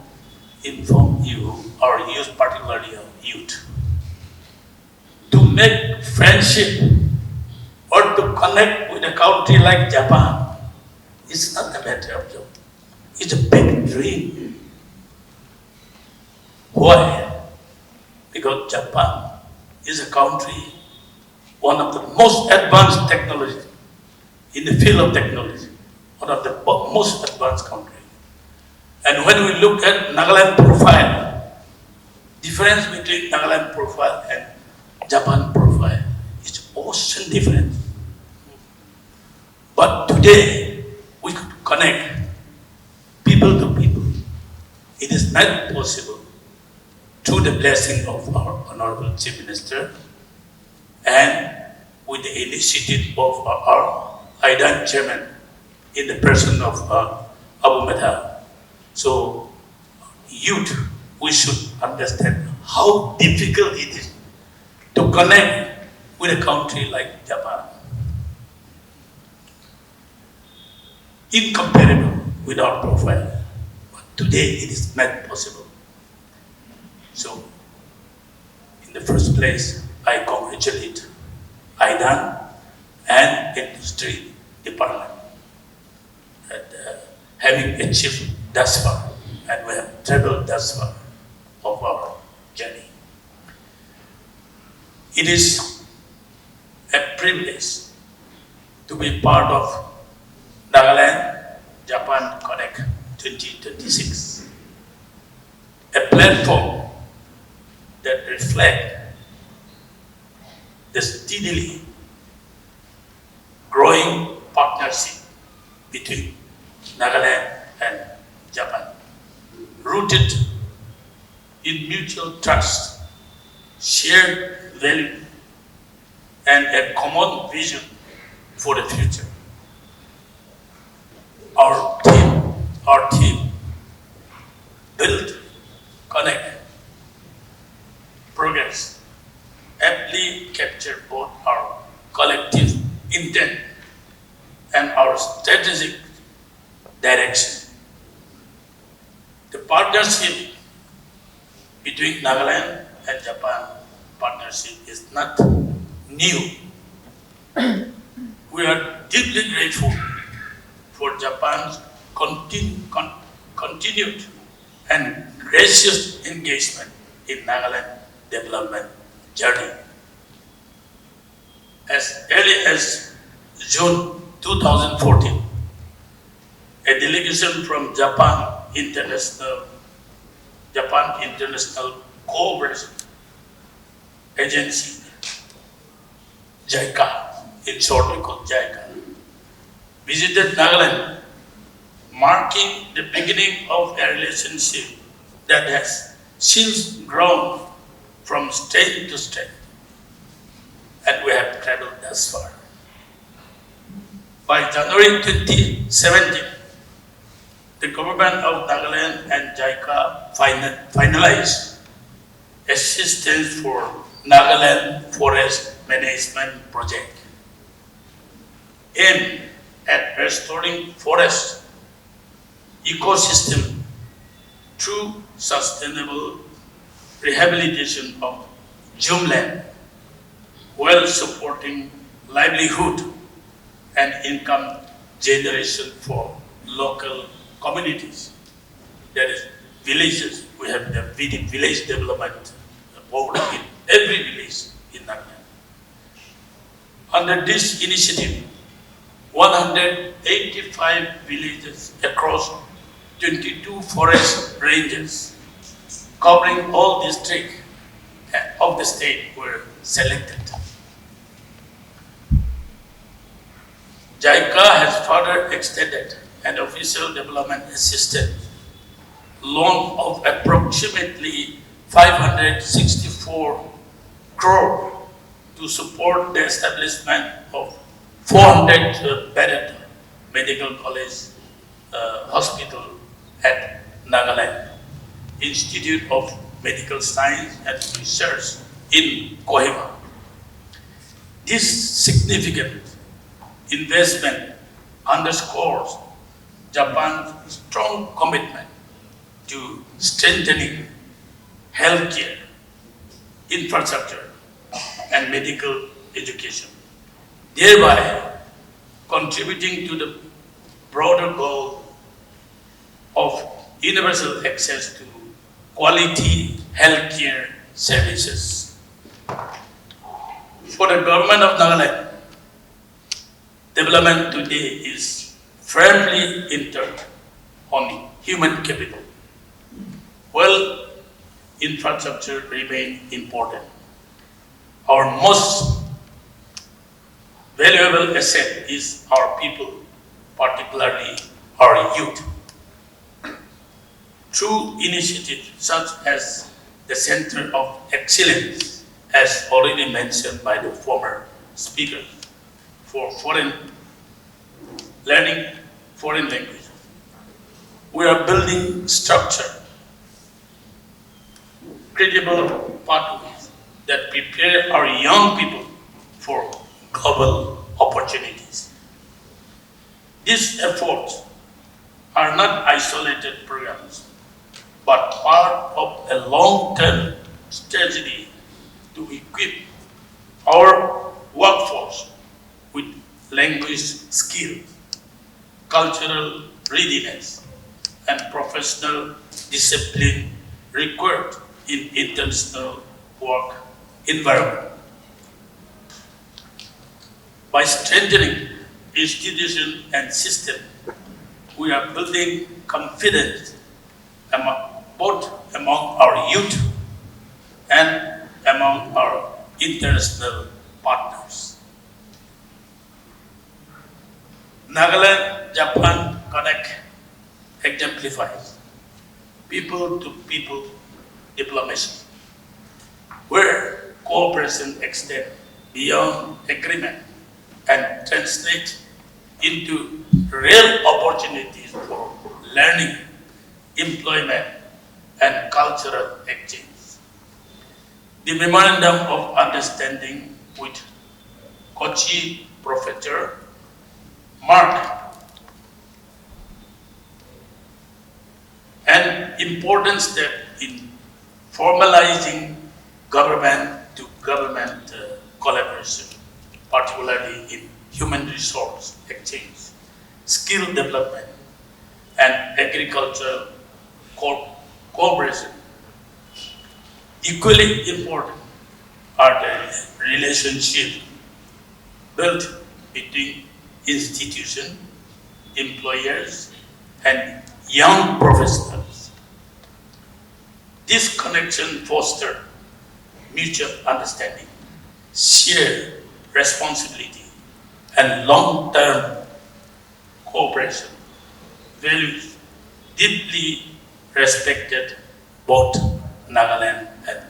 inform you, our youth, particularly our youth, to make friendship or to connect with a country like Japan is not a matter of joke. It's a big dream. Why? Because Japan is a country, one of the most advanced technology in the field of technology, one of the most advanced countries. And when we look at Nagaland profile, difference between Nagaland profile and Japan profile is ocean difference. But today, we could connect people to people. It is not possible through the blessing of our Honorable Chief Minister and with the initiative of our Idan Chairman in the person of Abu Mehta. So, youth, we should understand how difficult it is to connect with a country like Japan. Incomparable with our profile. But today it is not possible. So, in the first place, I congratulate Idan and Industry Department at having achieved thus far, and we have traveled thus far of our journey. It is a privilege to be part of Nagaland Japan Connect 2026, a platform that reflects the steadily growing partnership between Nagaland and Japan, rooted in mutual trust, shared value, and a common vision for the future. Our team, build, connect, progress, aptly capture both our collective intent and our strategic direction. The partnership between Nagaland and Japan partnership is not new. We are deeply grateful for Japan's continued and gracious engagement in Nagaland development journey. As early as June 2014, a delegation from Japan International Cooperation Agency, JICA, in short we call JICA, visited Nagaland, marking the beginning of a relationship that has since grown from strength to strength, and we have traveled thus far. By January 2017, the government of Nagaland and JICA finalized assistance for Nagaland Forest Management Project, aimed at restoring forest ecosystem through sustainable rehabilitation of Jumland while supporting livelihood and income generation for local communities. That is, villages. We have the village development board in every village in Nagaland. Under this initiative, 185 villages across 22 forest ranges covering all districts of the state were selected. JICA has further extended an official development assistance loan of approximately 564 crore to support the establishment of 400-bedded medical college hospital at Nagaland Institute of Medical Science and Research in Kohima. This significant investment underscores Japan's strong commitment to strengthening healthcare, infrastructure, and medical education, thereby contributing to the broader goal of universal access to quality healthcare services. For the government of Nagaland, development today is firmly centered on human capital. While infrastructure remains important, our most valuable asset is our people, particularly our youth. Through initiatives such as the Center of Excellence, as already mentioned by the former speaker, for learning foreign languages, we are building structure, credible pathways that prepare our young people for global opportunities. These efforts are not isolated programs, but part of a long-term strategy to equip our workforce with language skills, cultural readiness, and professional discipline required in international work environment. By strengthening institutions and systems, we are building confidence both among our youth and among our international partners. Nagaland Japan Connect exemplifies people-to-people diplomacy, where cooperation extends beyond agreement and translates into real opportunities for learning, employment, and cultural exchange. The Memorandum of Understanding with Kochi Prefecture marked an important step in formalizing government-to-government collaboration, particularly in human resource exchange, skill development, and agricultural cooperation. Equally important are the relationships built between institutions, employers, and young professionals. This connection fosters mutual understanding, shared responsibility, and long-term cooperation, values deeply respected both Nagaland and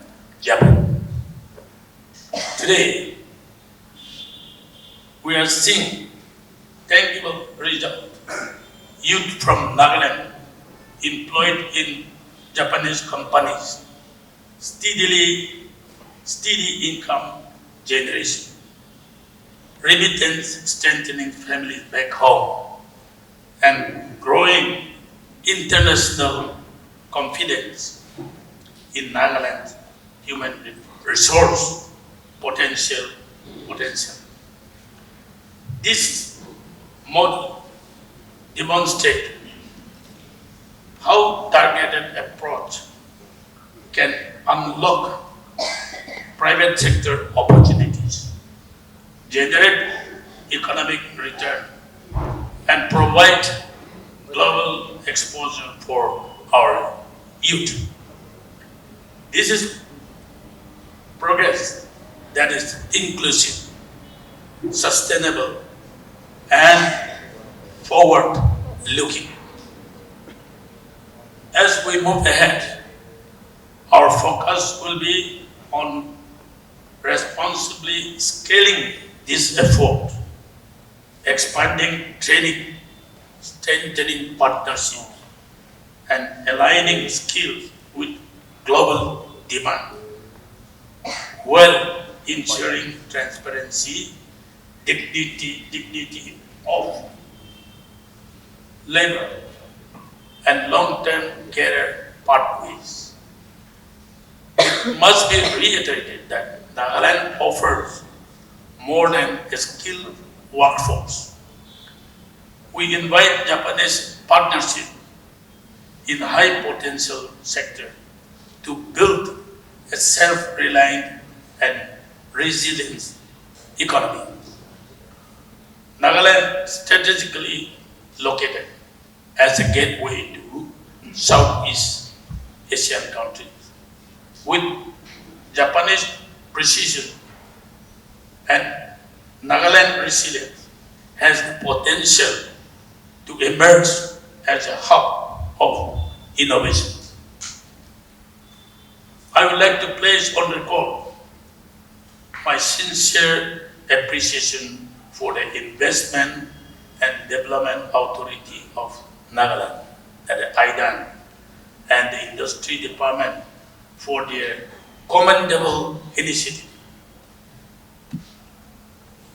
Japan. Today, we are seeing tangible results. Youth from Nagaland employed in Japanese companies, steady income generation, remittance strengthening families back home, and growing international confidence in Nagaland's human resource potential potential. This model demonstrates how targeted approach can unlock private sector opportunities, generate economic return, and provide global exposure for our youth. This is progress that is inclusive, sustainable, and forward-looking. As we move ahead, our focus will be on responsibly scaling this effort, expanding training, strengthening partnership, and aligning skills with global demand, while ensuring transparency, dignity of labor, and long-term career pathways. It must be reiterated that Nagaland offers more than a skilled workforce. We invite Japanese partnership in high potential sector to build a self-reliant and resilient economy. Nagaland strategically located as a gateway to Southeast Asian countries. With Japanese precision and Nagaland resilience has the potential to emerge as a hub of innovation. I would like to place on record my sincere appreciation for the Investment and Development Authority of Nagaland, the Idan, and the Industry Department for their commendable initiative,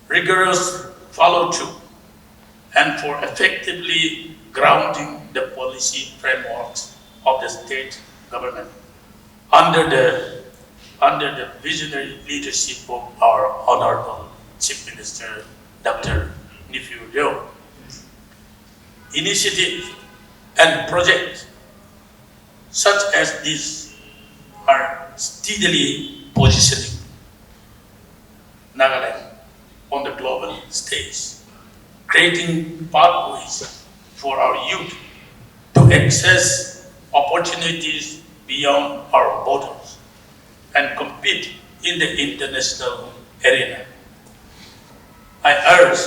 rigorous follow-through, and for effectively grounding the policy frameworks of the state government under the visionary leadership of our Honorable Chief Minister, Dr. Nifu Ryo. Initiatives and projects such as this are steadily positioning Nagaland on the global stage, creating pathways for our youth to access opportunities beyond our borders and compete in the international arena. I urge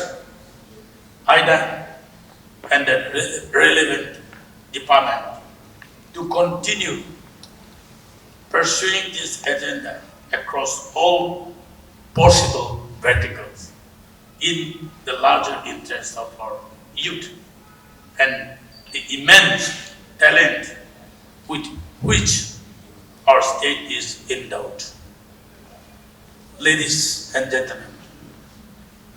Idan and the relevant department to continue pursuing this agenda across all possible verticals in the larger interest of our youth and the immense talent with which our state is endowed. Ladies and gentlemen,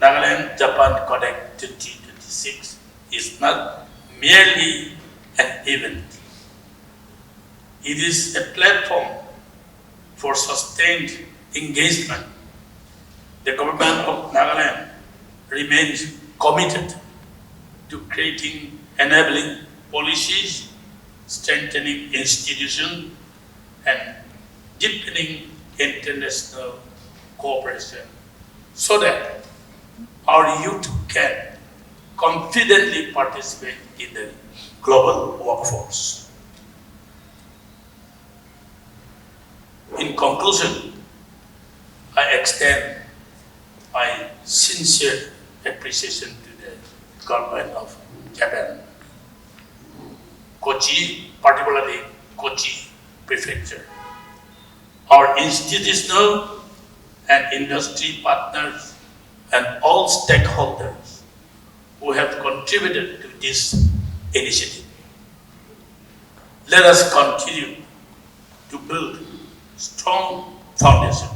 Nagaland Japan Connect 2026 is not merely an event. It is a platform for sustained engagement. The government of Nagaland remains committed to creating enabling policies, strengthening institutions, and deepening international cooperation so that our youth can confidently participate in the global workforce. In conclusion, I extend my sincere appreciation to the government of Japan, Kochi, particularly Kochi Prefecture, our institutional and industry partners, and all stakeholders who have contributed to this initiative. Let us continue to build strong foundation,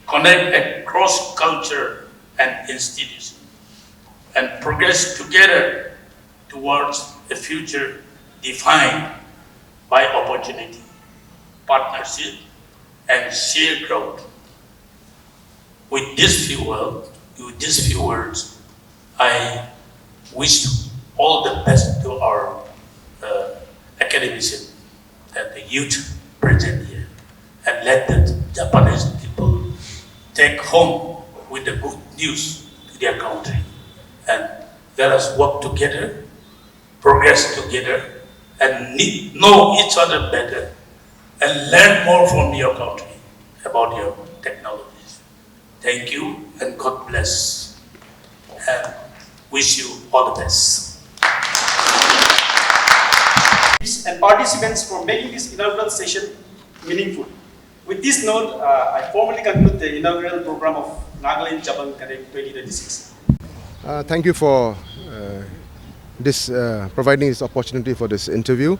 connect across culture and institutions, and progress together towards a future defined by opportunity, partnership, and shared growth. with these few words, I wish all the best to our academician and the youth present here, and let the Japanese people take home with the good news to their country. And let us work together, progress together, and know each other better, and learn more from your country about your technologies. Thank you, and God bless, and wish you all the best. And participants for making this inaugural session meaningful. With this note, I formally conclude the inaugural program of Nagaland Japan Connect 2026. Thank you for providing this opportunity for this interview.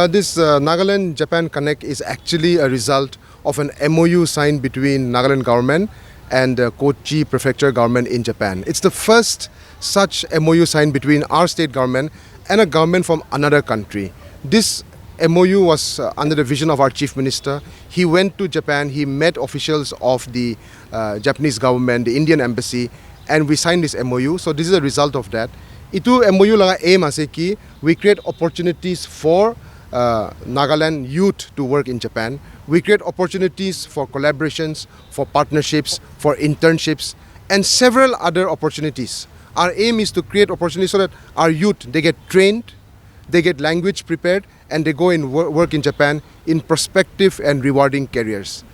This Nagaland Japan Connect is actually a result of an MOU signed between Nagaland government and Kochi Prefecture government in Japan. It's the first such MOU signed between our state government and a government from another country. This MOU was under the vision of our Chief Minister. He went to Japan, he met officials of the Japanese government, the Indian embassy, and we signed this MOU. So this is a result of that. Itu MOU laga aim ase ki we create opportunities for Nagaland youth to work in Japan. We create opportunities for collaborations, for partnerships, for internships, and several other opportunities. Our aim is to create opportunities so that our youth, they get trained, they get language prepared, and they go and work in Japan in prospective and rewarding careers.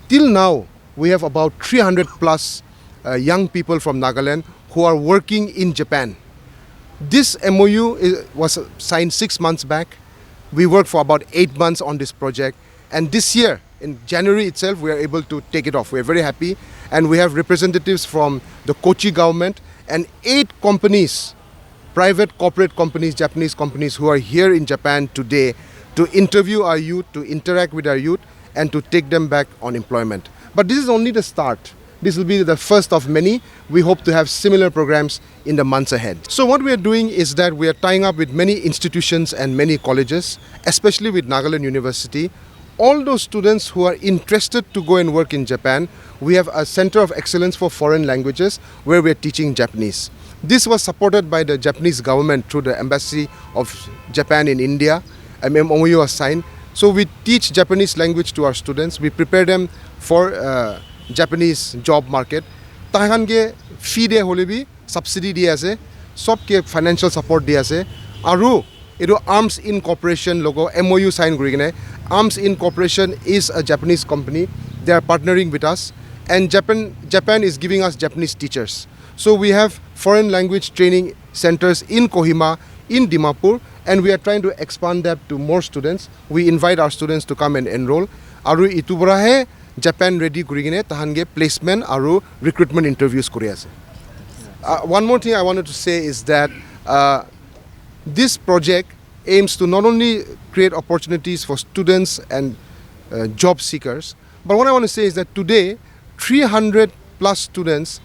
Till now, we have about 300 plus young people from Nagaland who are working in Japan. This MOU was signed 6 months back. We worked for about 8 months on this project, and this year, in January itself, we are able to take it off. We are very happy, and we have representatives from the Kochi government and 8 companies, private corporate companies, Japanese companies who are here in Japan today to interview our youth, to interact with our youth, and to take them back on employment. But this is only the start. This will be the first of many. We hope to have similar programs in the months ahead. So what we are doing is that we are tying up with many institutions and many colleges, especially with Nagaland University. All those students who are interested to go and work in Japan, we have a Center of Excellence for Foreign Languages where we are teaching Japanese. This was supported by the Japanese government through the Embassy of Japan in India. MOU was signed. So we teach Japanese language to our students. We prepare them for Japanese job market. Tahan ge fee de hole bi subsidy di ase, sob ke financial support di ase. Aru edo Arms Incorporation logo MOU sign kuri kine. Arms Incorporation is a Japanese company. They are partnering with us, and Japan is giving us Japanese teachers. So we have foreign language training centers in Kohima, in Dimapur, and we are trying to expand that to more students. We invite our students to come and enroll. Aru itu brahe Japan ready kurigine tahange placement aru recruitment interviews kuri ase. One more thing I wanted to say is that this project aims to not only create opportunities for students and job seekers, but what I want to say is that today 300 plus students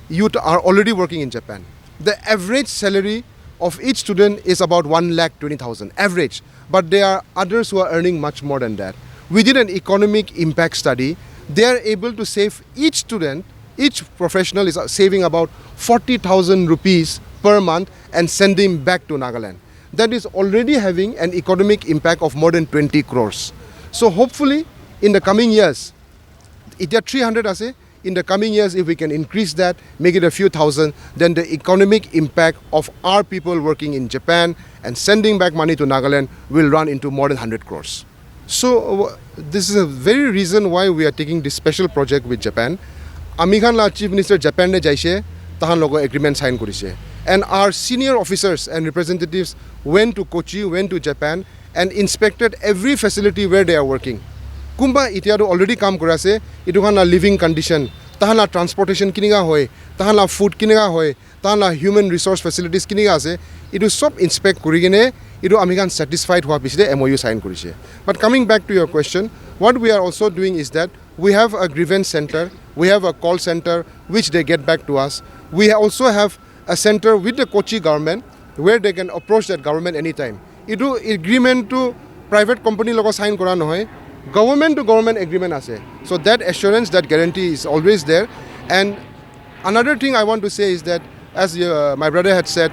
youth are already working in Japan. The average salary of each student is about 1,20,000 average, but there are others who are earning much more than that. We did an economic impact study. They are able to save, each student, each professional is saving about 40,000 rupees per month and sending back to Nagaland. That is already having an economic impact of more than 20 crores. So hopefully in the coming years, it is 300 ase, in the coming years, if we can increase that, make it a few thousand, then the economic impact of our people working in Japan and sending back money to Nagaland will run into more than 100 crores. So this is a very reason why we are taking this special project with Japan. Amikhan la Chief Minister Japan ne jaise, tahan logo agreement sign korise. And our senior officers and representatives went to Kochi, went to Japan and inspected every facility where they are working. Kumba itiado already kam korase, itu kan la living condition, tahan la transportation kiniga hoy, tahan la food kiniga hoy, tahan la human resource facilities kiniga ase, itu sob inspect kurigine, itu amikhan satisfied hua piside MOU sign korise. But coming back to your question, what we are also doing is that we have a grievance center, we have a call center which they get back to us. We also have a center with the Kochi government where they can approach that government anytime. Itu agreement to private company logo sign kora nohoy, government to government agreement ase. So that assurance, that guarantee is always there. And another thing I want to say is that, as my brother had said,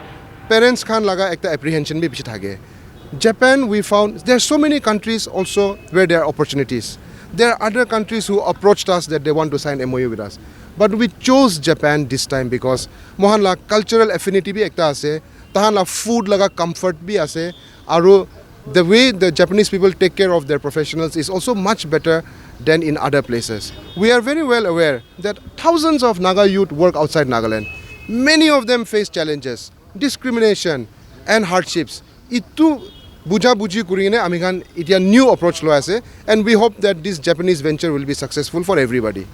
parents khan laga ekta apprehension bhi bishi thake. Japan, we found there are so many countries also where there are opportunities. There are other countries who approached us that they want to sign MOU with us. But we chose Japan this time because mohan la cultural affinity bhi ekta ase, tahan la food laga comfort bhi ase, aru the way the Japanese people take care of their professionals is also much better than in other places. We are very well aware that thousands of Naga youth work outside Nagaland. Many of them face challenges, discrimination and hardships. Itu buja buji kurine amikhan itia new approach lo ase, and we hope that this Japanese venture will be successful for everybody.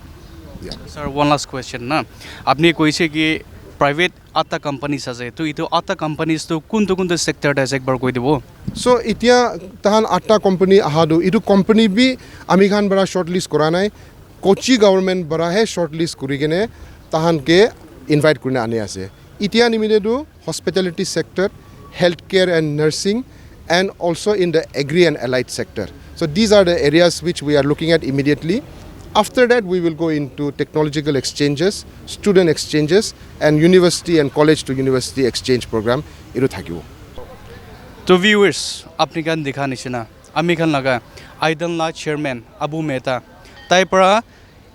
Sir, one last question na. Apni koise ki private atta companies ase. To ito atta companies to kuntu sector ta ek bar koi dibo. So itia tahan 8 company ahadu. Itu company bhi amikhan bara shortlist kora nai. Kochi government bara hai shortlist kuri gene tahan ke invite kurine ane ase. Itia nimide do hospitality sector, healthcare and nursing, and also in the agri and allied sector. So these are the areas which we are looking at immediately. After that, we will go into technological exchanges, student exchanges, and university and college to university exchange program. Iru thakibo. To viewers, apni kan dikha nishina. Ami kan laga Idan la chairman Abu Mehta. Tai para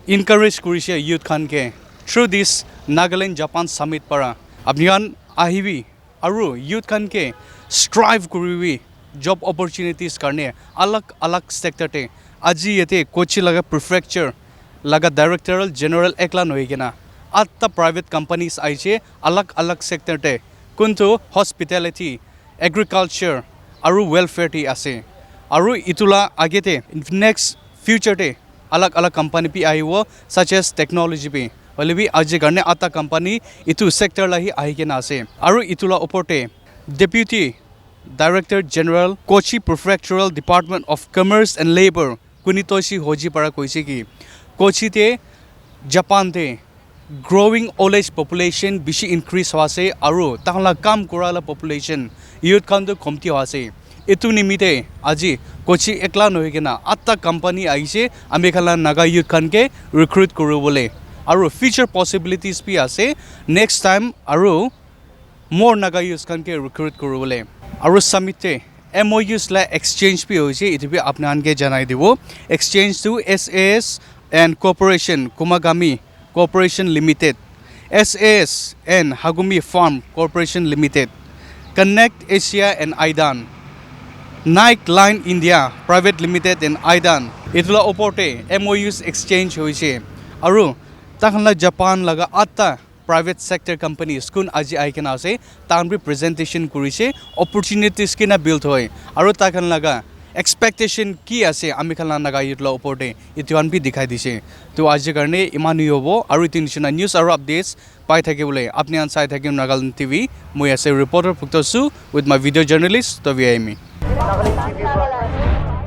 encourage kurisha youth kan ke through this Nagaland Japan summit para apni kan ahibi aru youth kan ke strive kuriwi job opportunities karne alag sector te aji yete Kochi laga prefecture laga directorial general ekla noigena atta private companies aiche alag sector te kuntu hospitality, agriculture aru welfare ti ase aru itula agete next future te alag company pi aiwo such as technology pi walibi aji karne atta company itu sector lahi ahikena ase aru itula oporte deputy Director General Kochi Prefectural Department of Commerce and Labor Kunitoshi Hoji para koise ki Kochi te Japan te growing old age population bishi increase hoase aru tahla kam korala population youth kan to komti hoase itu nimite aji Kochi ekla nohigena atta company aise amikhala naga youth kan ke recruit korubole aru future possibilities pi ase next time aru more naga youth kan ke recruit korubole aru summit MOUs la exchange pi hoise itu bi apnan ke janai dibo exchange to SAS and Corporation Kumagami Corporation Limited, SAS and Hagumi Farm Corporation Limited, Connect Asia and Idan, Nike Line India Private Limited and Idan. Itula oporte MOUs exchange hoise aru takhanla Japan laga atta private sector companies kun aji aikena ase tan representation kurise opportunities kina build hoy aru takhan laga expectation ki ase amikhala naga yutla oporte ituan bi dikhai dise to aji karne imanu hobo aru tinshina news aru updates pai thake bole apni an sai thake Nagaland TV moi ase reporter Puktosu with my video journalist to VIME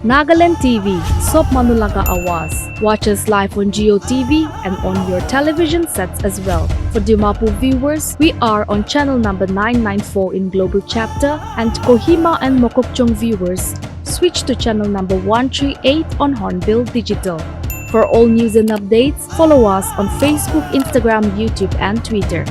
Nagaland TV, Sop Manulaga Awas. Watch us live on Geo TV and on your television sets as well. For Dimapur viewers, we are on channel number 994 in Global Chapter, and Kohima and Mokokchung viewers, switch to channel number 138 on Hornbill Digital. For all news and updates, follow us on Facebook, Instagram, YouTube, and Twitter.